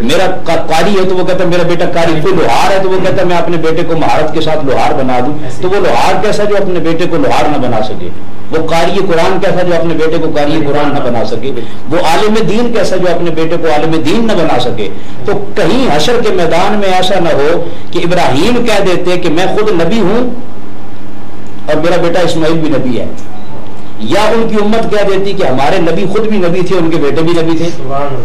[SPEAKER 5] میرا قاری ہے تو وہ کہتا ہے میرا بیٹا قاری، کوئی لوہار ہے تو وہ کہتا ہے میں اپنے بیٹے کو مہارت کے ساتھ لوہار بنا دوں، تو وہ لوہار کیسا جو اپنے بیٹے کو لوہار نہ بنا سکے، وہ قاری قرآن کیسا جو اپنے بیٹے کو قاری قرآن نہ بنا سکے، وہ عالم دین کیسا جو اپنے بیٹے کو عالم دین نہ بنا سکے۔ تو کہیں حشر کے میدان میں ایسا نہ ہو کہ ابراہیم کہہ دیتے کہ میں خود نبی ہوں اور میرا بیٹا اسماعیل بھی نبی ہے، یا ان کی امت کہہ دیتی کہ ہمارے نبی خود بھی نبی تھے، ان کے بیٹے بھی نبی تھے،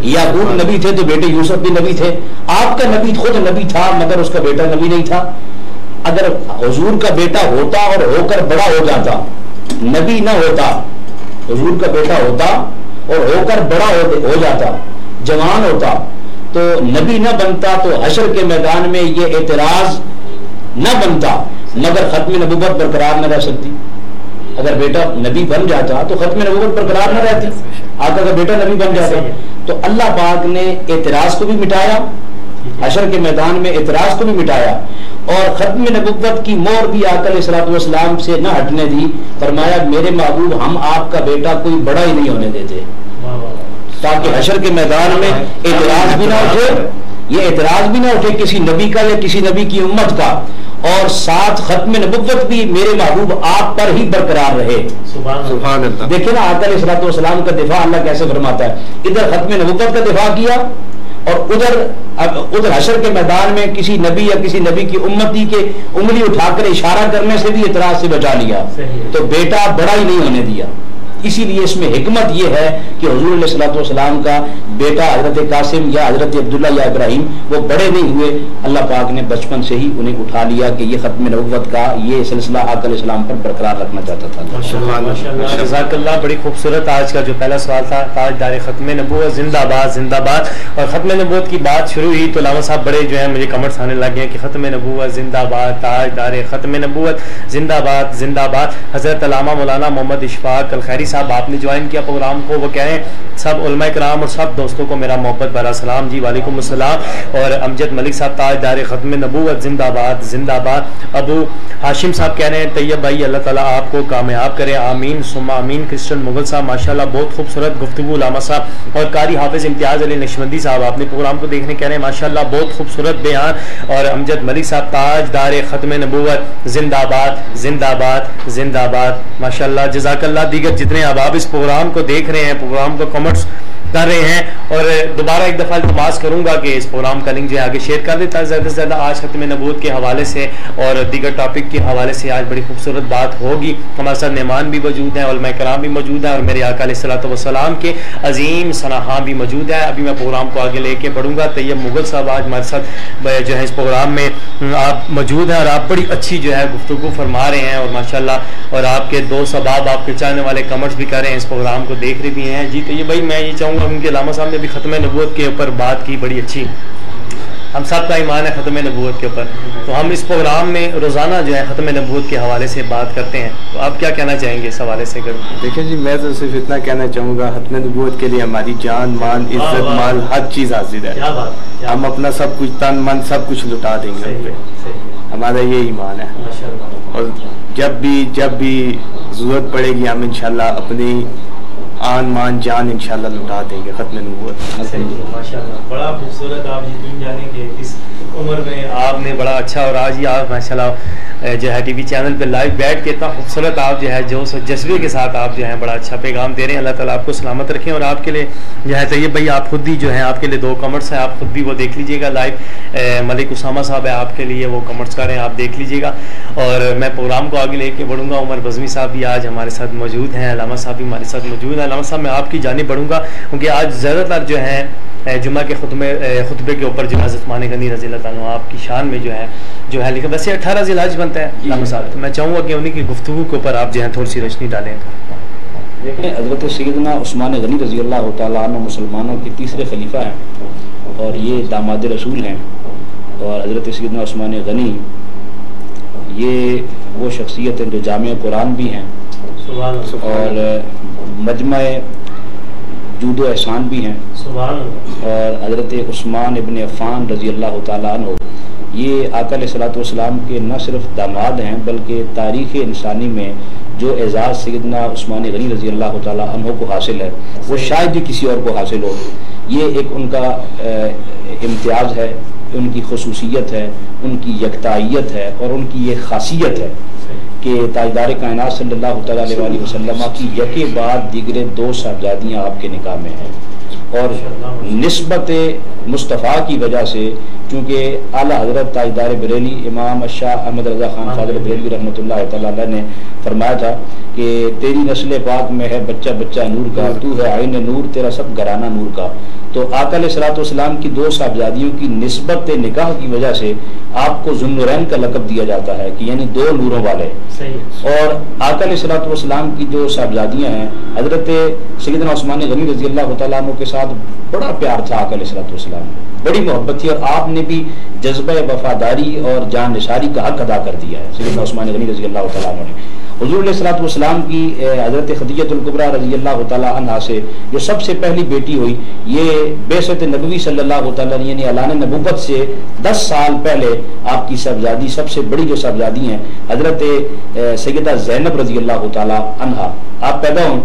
[SPEAKER 5] یعقوب نبی تھے تو بیٹے یوسف بھی نبی تھے، آپ کا نبی خود نبی تھا مگر اس کا بیٹا نبی نہیں تھا۔ اگر حضور کا بیٹا ہوتا اور ہو کر بڑا ہو جاتا، نبی نہ ہوتا حضور کا بیٹا ہوتا اور ہو کر بڑا ہو جاتا، جوان ہوتا، تو نبی نہ بنتا تو حشر کے میدان میں یہ اعتراض نہ بنتا، مگر ختم نبوت برقرار نہ رہ سکتی۔ اگر بیٹا نبی بن جاتا تو ختم نبوت برقرار نہ رہتی، آقا کا بیٹا نبی بن جاتا۔ تو اللہ پاک نے اعتراض کو بھی مٹایا، حشر کے میدان میں اعتراض کو بھی مٹایا، اور ختم نبوت کی مہر بھی آقا علیہ الصلوۃ والسلام سے نہ ہٹنے دی۔ فرمایا میرے محبوب ہم آپ کا بیٹا کوئی بڑا ہی نہیں ہونے دیتے، تاکہ حشر کے میدان میں اعتراض بھی نہ اٹھے، یہ اعتراض بھی نہ اٹھے کسی نبی کا یا کسی نبی کی امت کا، اور ساتھ ختم نبوت بھی میرے محبوب آپ پر ہی برقرار رہے۔
[SPEAKER 4] سبحان اللہ۔
[SPEAKER 5] دیکھیں نا آقا علیہ الصلوۃ والسلام کا دفاع اللہ کیسے فرماتا ہے، ادھر ختم نبوت کا دفاع کیا اور ادھر حشر کے میدان میں کسی نبی یا کسی نبی کی امتی کے انگلی اٹھا کر اشارہ کرنے سے بھی اعتراض سے بچا لیا، تو بیٹا بڑا ہی نہیں ہونے دیا۔ اسی لیے اس میں حکمت یہ ہے کہ حضور علیہ الصلوۃ والسلام کا بیٹا حضرت قاسم یا حضرت عبداللہ یا ابراہیم وہ بڑے نہیں ہوئے، اللہ پاک نے بچپن سے ہی انہیں اٹھا لیا کہ یہ ختم نبوت کا یہ سلسلہ آقا علیہ السلام پر برقرار رکھنا چاہتا تھا۔
[SPEAKER 2] جزاک اللہ، بڑی خوبصورت آج کا جو پہلا سوال تھا، تاجدار ختم نبوت زندہ باد زندہ باد، اور ختم نبوت کی بات شروع ہوئی تو علامہ صاحب بڑے جو ہیں مجھے کمنٹس آنے لگے ہیں کہ ختم نبوت زندہ باد، تاجدار ختم نبوت زندہ باد زندہ باد۔ حضرت علامہ مولانا محمد اشفاق الخیری صاحب آپ نے جوائن کیا پروگرام کو، وہ کہہ رہے ہیں سب علماء کرام اور سب دوستوں کو میرا محبت بھرا سلام۔ جی وعلیکم السلام۔ اور امجد ملک صاحب تاجدار ختم نبوت زندہ باد زندہ باد۔ ابو ہاشم صاحب کہہ رہے ہیں طیب بھائی اللہ تعالیٰ آپ کو کامیاب کرے، آمین ثم آمین۔ کرسچن مغل صاحب ماشاءاللہ بہت خوبصورت گفتگو علامہ صاحب، اور قاری حافظ امتیاز علی نقشبندی صاحب آپ نے پروگرام کو دیکھنے کہہ رہے ہیں ماشاءاللہ بہت خوبصورت بیان۔ اور امجد ملک صاحب تاجدار ختم نبوت زندہ باد زندہ باد زندہ باد ماشاءاللہ، جزاک اللہ۔ دیگر جتنے احباب اس پروگرام کو دیکھ رہے ہیں، پروگرام کو کمنٹس کر رہے ہیں، اور دوبارہ ایک دفعہ التماس کروں گا کہ اس پروگرام کا لنک جو ہے آگے شیئر کر دیتا ہے زیادہ سے زیادہ۔ آج ختم نبوت کے حوالے سے اور دیگر ٹاپک کے حوالے سے آج بڑی خوبصورت بات ہوگی۔ ہمارے ساتھ مہمان بھی موجود ہیں، علماء کرام بھی موجود ہیں، اور میرے آقا علیہ الصلوۃ والسلام کے عظیم ثناء بھی موجود ہیں۔ ابھی میں پروگرام کو آگے لے کے بڑھوں گا۔ طیب مغل صاحب آج ہمارے ساتھ جو ہے اس پروگرام میں آپ موجود ہیں، اور آپ بڑی اچھی جو ہے گفتگو فرما رہے ہیں، اور ماشاءاللہ اور آپ کے دوست احباب آپ کے چاہنے والے کمنٹس بھی کر رہے ہیں، اس پروگرام کو دیکھ رہے بھی ہیں۔ جی طیب بھائی میں یہ چاہوں گا ان کے علامہ صاحب نے بھی ختم نبوت کے اوپر بات کی بڑی اچھی، ہم سب کا ایمان ہے ختم نبوت کے اوپر، تو ہم اس پروگرام میں روزانہ جو ہے ختم نبوت کے حوالے سے بات کرتے ہیں، تو آپ کیا کہنا چاہیں گے اس حوالے سے؟
[SPEAKER 4] دیکھیں جی میں تو صرف اتنا کہنا چاہوں گا ختم نبوت کے لیے ہماری جان مال عزت مال ہر چیز حاضر ہے، ہم اپنا سب کچھ تن من سب کچھ لٹا دیں گے، ہمارا یہ ایمان ہے، اور جب بھی ضرورت پڑے گی ہم انشاءاللہ اپنی آن مان جان انشاءاللہ لٹا دیں گے ختم نبوت۔
[SPEAKER 2] ماشاءاللہ بڑا خوبصورت، آپ یقین جانیں کہ اس عمر میں آپ نے بڑا اچھا، اور آج ہی آپ ماشاءاللہ جو ہے ٹی وی چینل پہ لائیو بیٹھ کے اتنا خوبصورت آپ جو ہے جوش و جذبے کے ساتھ آپ جو ہے بڑا اچھا پیغام دے رہے ہیں۔ اللہ تعالیٰ آپ کو سلامت رکھیں، اور آپ کے لیے جو ہے طیب بھائی آپ خود بھی جو ہے آپ کے لیے 2 کمنٹس ہیں، آپ خود بھی وہ دیکھ لیجیے گا لائیو۔ ملک اسامہ صاحب ہے آپ کے لیے وہ کمنٹس کر رہے ہیں، آپ دیکھ لیجیے گا، اور میں پروگرام کو آگے لے کے بڑھوں گا۔ عمر بزمی صاحب بھی آج ہمارے ساتھ موجود ہیں، علامہ صاحب بھی ہمارے ساتھ موجود ہیں۔ علامہ صاحب میں آپ کی جانب بڑھوں گا کیونکہ آج زیادہ تر جو ہے جمعہ کے خطبے کے اوپر جو حضرت مان غنی رضی اللہ تعالیٰ آپ کی شان میں جو ہے لکھا، ویسے 18 ذی الحج بنتا ہے علامہ صاحب، تو میں چاہوں گا کہ انہیں کی گفتگو کے اوپر آپ جو ہے تھوڑی سی روشنی ڈالیں۔
[SPEAKER 5] دیکھیں حضرت سیدنا عثمان غنی رضی اللہ تعالیٰ عنہ مسلمانوں کے تیسرے خلیفہ ہیں، اور یہ داماد رسول ہیں، اور حضرت سیدنا عثمان غنی یہ وہ شخصیت ہیں جو جامع قرآن بھی ہیں، اور مجمع جود و احسان بھی ہیں، اور حضرت عثمان ابن عفان رضی اللہ تعالیٰ عنہ یہ آقا علیہ الصلوۃ والسلام کے نہ صرف داماد ہیں بلکہ تاریخ انسانی میں جو اعزاز سیدنا عثمان غنی رضی اللہ تعالیٰ عنہ کو حاصل ہے وہ شاید ہی کسی اور کو حاصل ہو۔ یہ ایک ان کا امتیاز ہے، ان کی خصوصیت ہے، ان کی یکتائیت ہے، اور ان کی یہ خاصیت ہے کہ تاجدار کائنات صلی اللہ تعالیٰ علیہ وسلم کی یکے بعد دیگرے 2 صاحبزادیاں آپ کے نکاح میں ہیں، اور نسبت مصطفیٰ کی وجہ سے، چونکہ اعلیٰ حضرت تاجدار بریلی امام شاہ احمد رضا خان فاضل بریلوی رحمۃ اللہ تعالیٰ علیہ نے فرمایا تھا کہ تیری نسل پاک میں ہے بچہ بچہ نور کا، تو ہے عین نور تیرا سب گھرانہ نور کا. تو آقا علیہ الصلوۃ والسلام کی دو صاحبزادیوں کی نسبت نکاح کی وجہ سے آپ کو ذوالنورین کا لقب دیا جاتا ہے کہ یعنی دو نوروں والے. اور آقا علیہ الصلوۃ والسلام کی جو صاحبزادیاں ہیں، حضرت سیدنا عثمان غنی رضی اللہ تعالیٰ عنہ کے ساتھ بڑا پیار تھا آقا علیہ الصلوۃ والسلام کو، بڑی محبت تھی، اور آپ نے بھی جذبہ وفاداری اور جان نثاری کا حق ادا کر دیا ہے سیدنا عثمان غنی رضی اللہ تعالیٰ عنہ نے. حضور علیہ الصلوۃ والسلام کی حضرت خدیجہ الکبریٰ رضی اللہ تعالیٰ عنہا سے جو سب سے پہلی بیٹی ہوئی، یہ بعثت نبوی صلی اللہ تعالیٰ یعنی اعلان نبوت سے 10 سال پہلے آپ کی صاحبزادی، سب سے بڑی جو صاحبزادی ہیں حضرت سیدہ زینب رضی اللہ تعالیٰ عنہا، آپ پیدا ہوں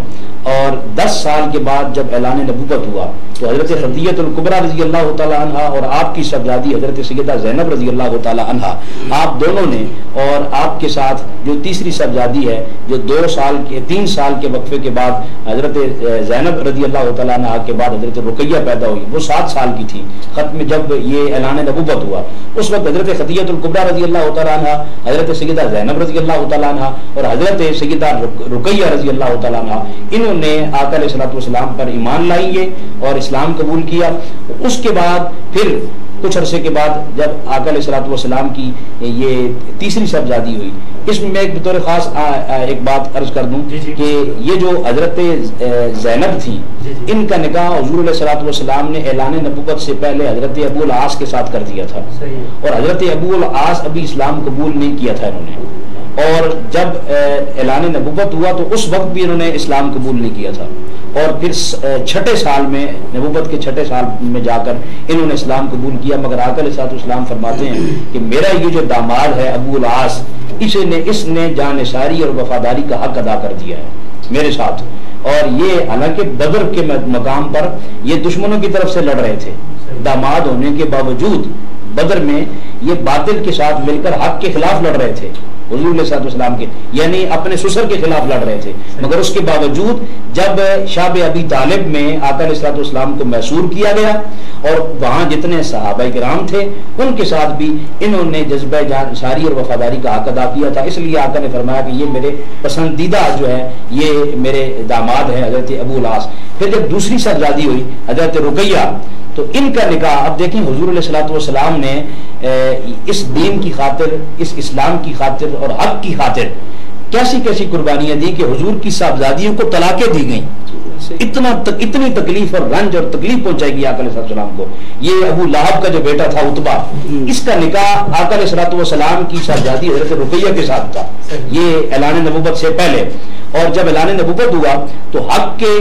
[SPEAKER 5] اور 10 سال کے بعد جب اعلان نبوت ہوا تو حضرت خدیجہ الکبریٰ رضی اللہ تعالیٰ عنہا اور آپ کی صاحبزادی حضرت سیدہ زینب رضی اللہ تعالیٰ عنہا، آپ دونوں نے اور آپ کے ساتھ جو تیسری صاحبزادی ہے جو 3 سال کے وقفے کے بعد حضرت زینب رضی اللہ تعالیٰ عنہا کے بعد حضرت رقیہ پیدا ہوئی، وہ 7 سال کی تھی ختم جب یہ اعلان نبوت ہوا. اس وقت حضرت خدیجہ الکبریٰ رضی اللہ تعالیٰ عنہا، حضرت سیدہ زینب رضی اللہ تعالیٰ عنہا اور حضرت سیدہ رقیہ رضی اللہ تعالیٰ عنہا، انہوں نے آقا علیہ الصلوۃ والسلام پر ایمان لائیے اور اسلام قبول کیا. اس کے بعد پھر کچھ عرصے کے بعد جب آقا علیہ الصلوۃ والسلام کی یہ تیسری صاحبزادی ہوئی، اس میں ایک بطور خاص ایک بات عرض کر دوں کہ یہ جو حضرت زینب تھی، ان کا نکاح حضور علیہ الصلوۃ والسلام نے اعلان نبوت سے پہلے حضرت ابو العاص کے ساتھ کر دیا تھا، اور حضرت ابو العاص ابھی اسلام قبول نہیں کیا تھا انہوں نے، اور جب اعلان نبوت ہوا تو اس وقت بھی انہوں نے اسلام قبول نہیں کیا تھا، اور پھر 6 سال میں نبوت کے 6 سال میں جا کر انہوں نے اسلام قبول کیا. مگر آقا علیہ الصلوۃ والسلام فرماتے ہیں کہ میرا یہ جو داماد ہے ابو العاص، اس نے جان نثاری اور وفاداری کا حق ادا کر دیا ہے میرے ساتھ. اور یہ حالانکہ بدر کے مقام پر یہ دشمنوں کی طرف سے لڑ رہے تھے، داماد ہونے کے باوجود بدر میں یہ باطل کے ساتھ مل کر حق کے خلاف لڑ رہے تھے، حضور علیہ الصلوۃ والسلام کے یعنی اپنے سسر کے خلاف لڑ رہے تھے. مگر اس کے باوجود جب شاب ابی طالب میں آقا علیہ الصلوۃ والسلام کو محصور کیا گیا اور وہاں جتنے صحابہ کرام تھے ان کے ساتھ بھی انہوں نے جذبہ جانشاری اور وفاداری کا حق ادا کیا تھا. اس لیے آقا نے فرمایا کہ یہ میرے پسندیدہ جو ہے یہ میرے داماد ہیں حضرت ابو العاص. پھر جب دوسری صاحبزادی ہوئی حضرت رقیہ، تو ان کا نکاح اب دیکھیں حضور علیہ الصلوۃ والسلام نے اس دین کی خاطر، اس اسلام کی خاطر اور حق کی خاطر کیسی کیسی قربانیاں دی کہ حضور کی صاحبزادیوں کو طلاقیں دی گئیں. اتنی تکلیف اور رنج اور تکلیف پہنچائی گئی آقا علیہ السلام کو. یہ ابو لہب کا جو بیٹا تھا عتبہ، اس کا نکاح آقا علیہ الصلوۃ والسلام کی صاحبزادی حضرت رقیہ کے ساتھ تھا، یہ اعلان نبوت سے پہلے. اور جب اعلان نبوت ہوا تو حق کے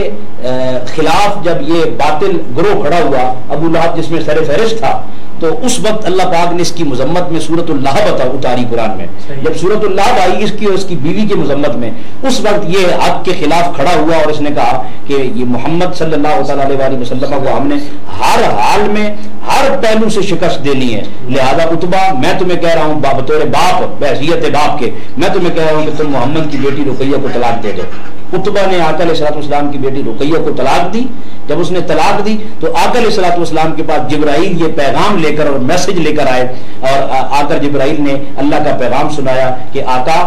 [SPEAKER 5] خلاف جب یہ باطل گروہ کھڑا ہوا، ابو لہب جس میں سر فہرست تھا، تو اس وقت اللہ پاک نے اس کی مذمت میں سورۃ اللہب اتاری قرآن میں. جب سورۃ اللہب آئی اس کی اور اس کی بیوی کی مذمت میں، اس وقت یہ حق کے خلاف کھڑا ہوا اور اس نے کہا کہ یہ محمد صلی اللہ علیہ وسلم کو ہم نے ہر حال میں ہر پہلو سے شکست دینی ہے. لہذا عتبہ میں تمہیں کہہ رہا ہوں بطور باپ، بحیثیت باپ کے میں تمہیں کہہ رہا ہوں کہ تم محمد کی بیٹی رقیہ کو طلاق دے دو. عتبہ نے آقا علیہ الصلوۃ والسلام کی بیٹی رقیہ کو طلاق دی. جب اس نے طلاق دی تو آقا علیہ الصلوۃ والسلام کے پاس جبرائیل یہ پیغام لے کر اور میسج لے کر آئے، اور آ کر جبرائیل نے اللہ کا پیغام سنایا کہ آقا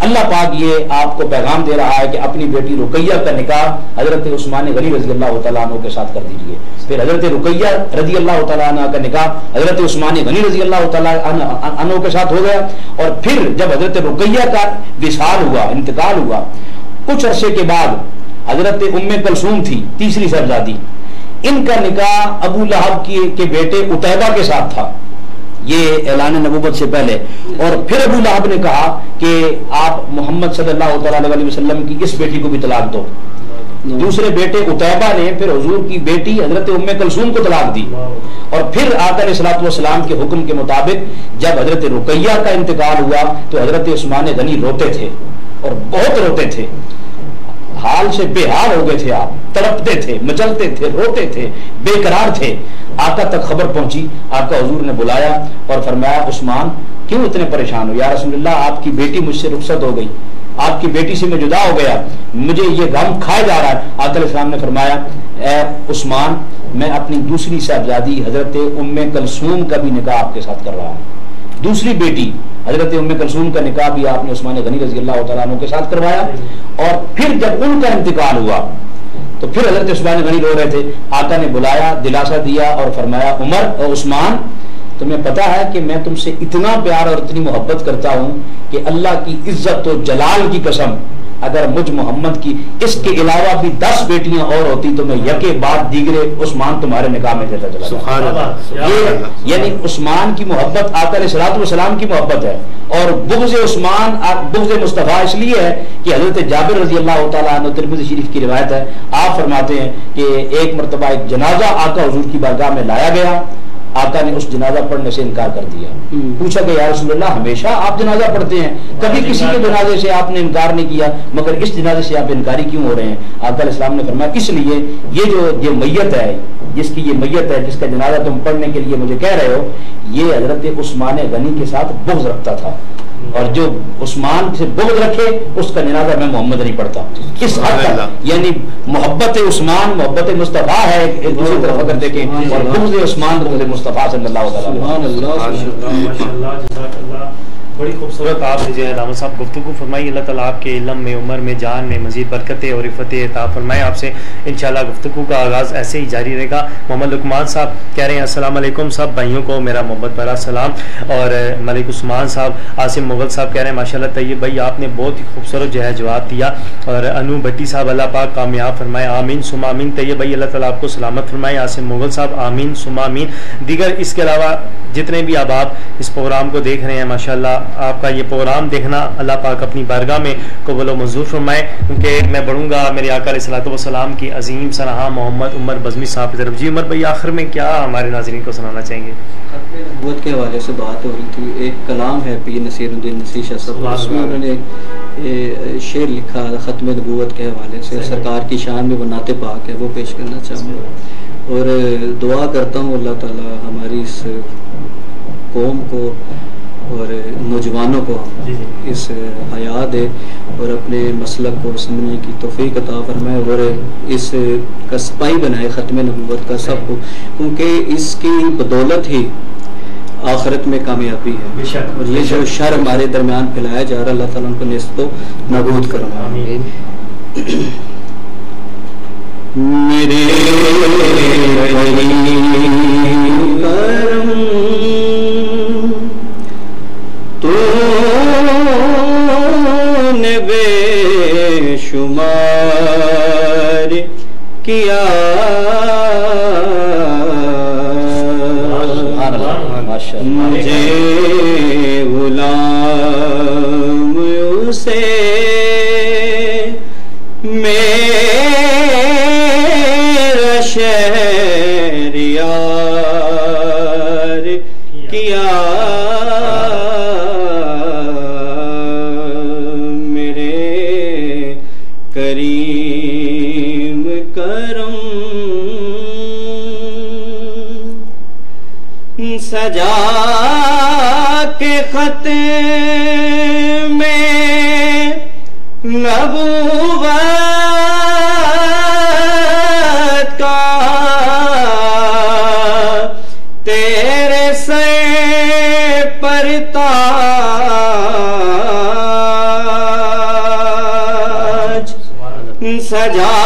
[SPEAKER 5] اللہ پاک یہ آپ کو پیغام دے رہا ہے کہ اپنی بیٹی رقیہ کا نکاح حضرت عثمان غنی رضی اللہ تعالیٰ عنہ کے ساتھ کر دیجیے. پھر حضرت رقیہ رضی اللہ تعالیٰ عنہ کا نکاح حضرت عثمان غنی رضی اللہ تعالیٰ عنہ کے ساتھ ہو گیا. اور پھر جب حضرت رقیہ کا وصال ہوا، انتقال ہوا، کچھ عرصے کے بعد حضرت ام کلثوم تھی تیسری صاحبزادی، ان کا نکاح ابو لہب کے بیٹے عتیبہ کے ساتھ تھا، یہ اعلان نبوت سے پہلے. اور پھر ابو لہب نے کہا کہ آپ محمد صلی اللہ علیہ وسلم کی اس بیٹی کو بھی طلاق دو. دوسرے بیٹے عتیبہ نے پھر حضور کی بیٹی حضرت ام کلثوم کو طلاق دی. اور پھر آقا علیہ الصلوۃ والسلام کے حکم کے مطابق جب حضرت رقیہ کا انتقال ہوا تو حضرت عثمان غنی روتے تھے اور بہت روتے تھے، حال سے بے حال ہو گئے تھے، آپ تڑپتے تھے، مچلتے تھے، روتے تھے، بے قرار تھے. آقا تک خبر پہنچی، آقا حضور نے بلایا اور فرمایا عثمان کیوں اتنے پریشان ہو؟ یا رسول اللہ آپ کی بیٹی مجھ سے رخصت ہو گئی. آپ کی بیٹی سے میں جدا ہو گیا, مجھے یہ غم کھایا جا رہا ہے. آقا علیہ السلام نے فرمایا اے عثمان, میں اپنی دوسری صاحبزادی حضرت ام کلثوم کا بھی نکاح آپ کے ساتھ کر رہا ہوں. دوسری بیٹی حضرت ام کلثوم کا نکاح بھی آپ نے عثمان غنی رضی اللہ تعالیٰ عنہ کے ساتھ کروایا. اور پھر جب ان کا انتقال ہوا تو پھر حضرت عثمان غنی رو رہے تھے. آقا نے بلایا, دلاسا دیا اور فرمایا عمر اور عثمان, تمہیں پتا ہے کہ میں تم سے اتنا پیار اور اتنی محبت کرتا ہوں کہ اللہ کی عزت و جلال کی قسم, اگر مجھ محمد کی اس کے علاوہ بھی 10 بیٹیاں اور ہوتی تو میں یکے بعد دیگرے عثمان تمہارے نکاح میں دیتا چلا جاتا. یعنی عثمان کی محبت آقا علیہ الصلوۃ والسلام کی محبت ہے. اور بغض عثمان, بغض مصطفیٰ اس لیے ہے کہ حضرت جابر رضی اللہ تعالیٰ عنہ, ترمذی شریف کی روایت ہے, آپ فرماتے ہیں کہ ایک مرتبہ ایک جنازہ آقا حضور کی بارگاہ میں لایا گیا. آقا نے اس جنازہ پڑھنے سے انکار کر دیا. پوچھا کہ یا رسول اللہ, ہمیشہ آپ جنازہ پڑھتے ہیں, کبھی کسی کے جنازے سے آپ نے انکار نہیں کیا, مگر اس جنازے سے آپ انکاری کیوں ہو رہے ہیں؟ آقا علیہ السلام نے فرمایا اس لیے یہ میت ہے, جس کی یہ میت ہے, جس کا جنازہ تم پڑھنے کے لیے مجھے کہہ رہے ہو, یہ حضرت عثمان غنی کے ساتھ بغض رکھتا تھا, اور جو عثمان سے بغض رکھے اس کا جنازہ میں محمد نہیں پڑھتا. اس حد تک یعنی محبت عثمان محبت مصطفیٰ ہے, ایک دوسری طرف اگر دیکھیں, اور بغض عثمان بغض مصطفیٰ صلی اللہ علیہ وسلم.
[SPEAKER 2] بڑی خوبصورت آپ نے جو ہے علامہ صاحب گفتگو فرمائی. اللہ تعالیٰ آپ کے علم میں, عمر میں, جان میں مزید برکتیں اور عفتیں عطا فرمائے. آپ سے انشاءاللہ گفتگو کا آغاز ایسے ہی جاری رہے گا. محمد لقمان صاحب کہہ رہے ہیں السلام علیکم, سب بھائیوں کو میرا محبت بھرا سلام. اور ملک عثمان صاحب, عاصم مغل صاحب کہہ رہے ہیں ماشاءاللہ طیب بھائی آپ نے بہت ہی خوبصورت جو ہے جواب دیا. اور انو بھٹی صاحب اللہ پاک کامیاب فرمائے, آمین ثم آمین. طیب بھائی اللہ تعالیٰ آپ کو سلامت فرمائے. عاصم مغل صاحب آمین ثم آمین. دیگر اس کے علاوہ جتنے بھی اب آپ اس پروگرام کو دیکھ رہے ہیں, ماشاءاللہ آپ کا یہ پروگرام دیکھنا اللہ پاک اپنی بارگاہ میں قبول و منظور فرمائے. کیونکہ میں بڑھوں گا میرے آقا علیہ الصلوۃ والسلام کی عظیم سنہا محمد عمر بزمی صاحب کی طرف. جی عمر بھائی, آخر میں کیا ہمارے ناظرین کو سنانا چاہیں گے؟
[SPEAKER 3] ختم نبوت کے حوالے سے بات ہو رہی تھی. ایک کلام ہے پیر نصیر الدین نصیر شاہ صاحب, اس میں انہوں نے شعر لکھا ختم نبوت کے حوالے سے, سرکار کی شان میں وہ نعت پاک ہے, وہ پیش کرنا چاہوں گا. اور دعا کرتا ہوں اللہ تعالیٰ ہماری اس قوم کو اور نوجوانوں کو اس حیا دے اور اپنے مسلک کو سمجھنے کی توفیق عطا فرمائے, اور اس کا سپاہی بنائے ختم نبوت کا سب کو, کیونکہ اس کی بدولت ہی آخرت میں کامیابی ہے. اور یہ جو شر ہمارے درمیان پھیلایا جا رہا, اللہ تعالیٰ ان کو نیست و نابود کرنا. میرے تو نے بے شمار کیا, مجھے غلام اسے میرا شہریار کیا. کریم کرم سجا کے خط میں نبوت کا تیرے سے پر تاج سجا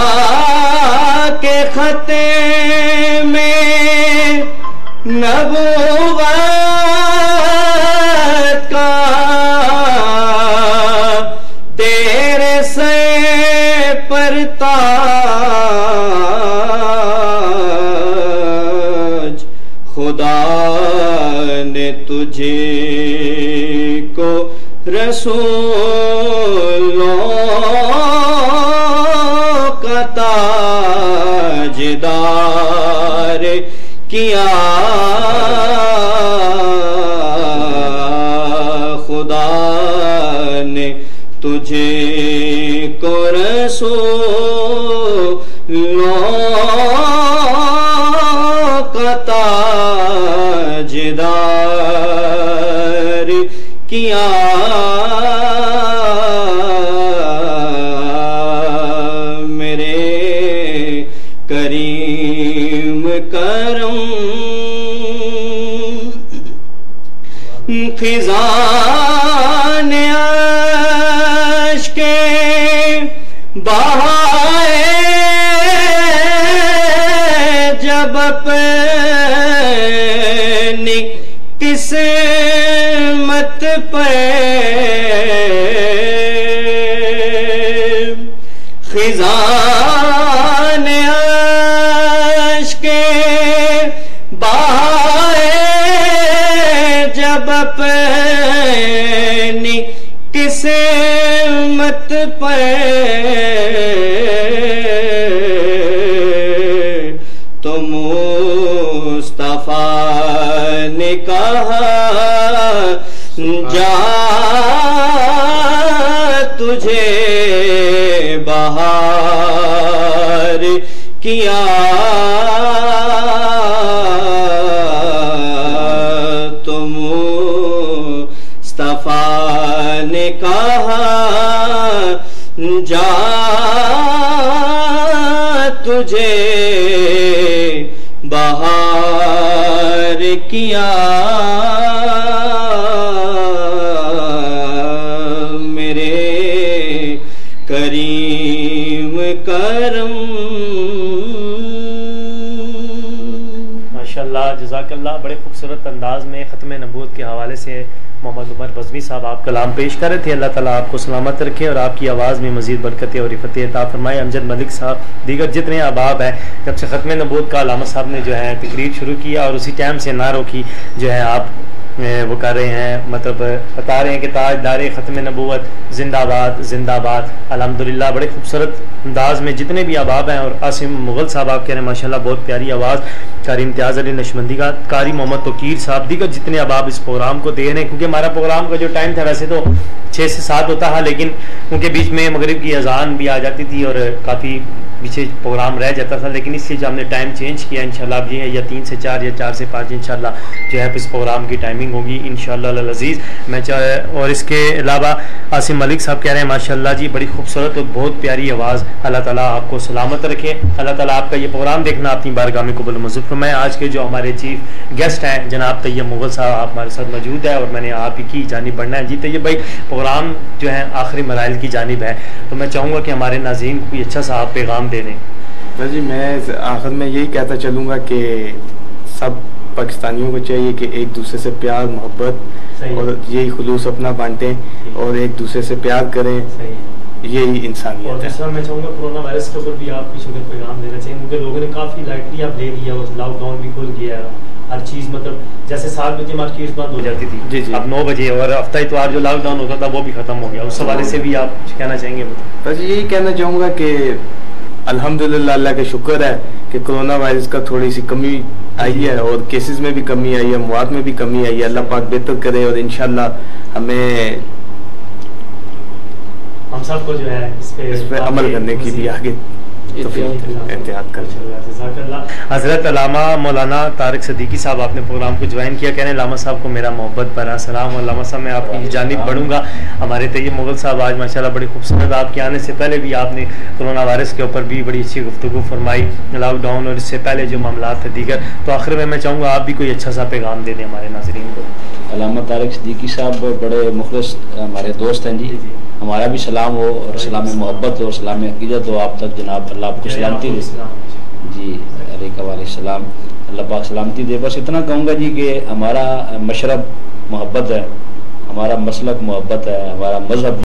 [SPEAKER 3] کے خط میں نبوت کا تیرے سے پر تاج. خدا نے تجھے کو رسولوں کا تاجدار کیا. خدا نے تجھے کو رسولوں کا تاجدار کیا. کریم کرم خزان اشک بہائے جب اپنی قسمت پہ خزان اشک بہائے جب اپنی قسمت پہ تو مصطفیٰ نے کہا جا تجھے بہار کیا تو مصطفیٰ نے کہا جا تجھے بہار کیا میرے کریم کرم.
[SPEAKER 2] ماشاءاللہ جزاک اللہ. بڑے خوبصورت انداز میں ختم نبوت کے حوالے سے محمد عمر بزمی صاحب آپ کلام پیش کر رہے تھے. اللہ تعالیٰ آپ کو سلامت رکھے اور آپ کی آواز میں مزید برکتیں اور رفتیں عطا فرمائے. امجد ملک صاحب دیگر جتنے احباب ہیں, جب سے ختم نبوت کا علامہ صاحب نے جو ہے تقریر شروع کیا اور اسی ٹائم سے نعروں کی جو ہے آپ وہ کر رہے ہیں, مطلب بتا رہے ہیں کہ تاجدار ختم نبوت زندہ باد زندہ باد. الحمدللہ بڑے خوبصورت انداز میں جتنے بھی احباب ہیں. اور عاصم مغل صاحب آپ کہہ رہے ہیں ماشاءاللہ بہت پیاری آواز. قاری امتیاز علی نشمندی کا, قاری محمد توقیر صاحب, دیگر جتنے احباب اس پروگرام کو دے رہے ہیں, کیونکہ ہمارا پروگرام کا جو ٹائم تھا ویسے تو 6 سے 7 ہوتا ہے, لیکن کیونکہ بیچ میں مغرب کی اذان بھی آ جاتی تھی اور کافی پیچھے پروگرام رہ جاتا تھا, لیکن اس لیے جو ہم نے ٹائم چینج کیا انشاءاللہ اب یہ ہے یا 3 سے 4 یا 4 سے 5 انشاءاللہ جو ہے اس پروگرام کی ٹائمنگ ہوگی انشاءاللہ العزیز. میں اور اس کے علاوہ عاصم ملک صاحب کہہ رہے ہیں ماشاءاللہ جی بڑی خوبصورت اور بہت پیاری آواز. اللہ تعالیٰ آپ کو سلامت رکھے. اللہ تعالیٰ آپ کا یہ پروگرام دیکھنا اپنی بارگاہ میں قبول منظور فرمائے. آج کے جو ہمارے چیف گیسٹ ہیں جناب طیب مغل صاحب آپ ہمارے ساتھ موجود ہے اور میں نے آپ ہی کی جانب بڑھنا ہے. جی طیب بھائی, پروگرام جو ہے آخری مراحل کی جانب ہے, تو میں چاہوں گا کہ ہمارے ناظرین کو کوئی اچھا سا آپ پیغام دے دیں.
[SPEAKER 4] جی میں آخر میں یہی کہتا چلوں گا کہ سب پاکستانیوں کو چاہیے کہ ایک دوسرے سے پیار محبت اور یہی خلوص اپنا بانٹیں اور ایک دوسرے سے پیار کریں, یہی انسانیت ہے. اور
[SPEAKER 2] دوسرا میں چاہوں گا کورونا وائرس کے اوپر بھی آپ کچھ اگر پیغام دینا چاہیں, کیونکہ لوگوں نے کافی لائٹلی آپ لے لیا اور لاک ڈاؤن بھی کھل گیا ہے, ہر چیز مطلب جیسے 7 بجے مارکیٹ بند ہو جاتی تھی
[SPEAKER 4] جی
[SPEAKER 2] اب 9 بجے, اور ہفتہ اتوار جو لاک ڈاؤن ہوتا تھا وہ بھی ختم ہو گیا. اس حوالے سے بھی آپ کچھ کہنا چاہیں گے؟
[SPEAKER 4] بس یہی کہنا چاہوں گا کہ الحمدللہ اللہ کا شکر ہے کہ کرونا وائرس کا تھوڑی سی کمی آئی ہے اور کیسز میں بھی کمی آئی ہے, اموات میں بھی کمی آئی ہے. اللہ پاک بہتر کرے اور انشاءاللہ ہمیں
[SPEAKER 2] ہم سب کو جو ہے اس پہ
[SPEAKER 4] عمل کرنے کی بھی آگے احتیاط کر.
[SPEAKER 2] حضرت علامہ مولانا طارق صدیقی صاحب آپ نے پروگرام کو جوائن کیا, کہنے علامہ صاحب کو میرا محبت بھرا سلام. علامہ صاحب میں آپ کی جانب بڑھوں گا. ہمارے طیب مغل صاحب آج ماشاءاللہ بڑی خوبصورت, آپ کے آنے سے پہلے بھی آپ نے کرونا وائرس کے اوپر بھی بڑی اچھی گفتگو فرمائی, لاک ڈاؤن اور اس سے پہلے جو معاملات تھے دیگر. تو آخر میں چاہوں گا آپ بھی کوئی اچھا سا پیغام دے دیں ہمارے ناظرین کو.
[SPEAKER 5] علامہ طارق صدیقی صاحب بڑے مخلص ہمارے دوست ہیں جی, ہمارا بھی سلام ہو اور سلام محبت ہو اور سلام عقیدت ہو آپ تک جناب. اللہ آپ کو سلامتی دے جی, علیہ السلام. اللہ پاک سلامتی دے. بس اتنا کہوں گا جی کہ ہمارا مشرب محبت ہے, ہمارا مسلک محبت ہے, ہمارا مذہب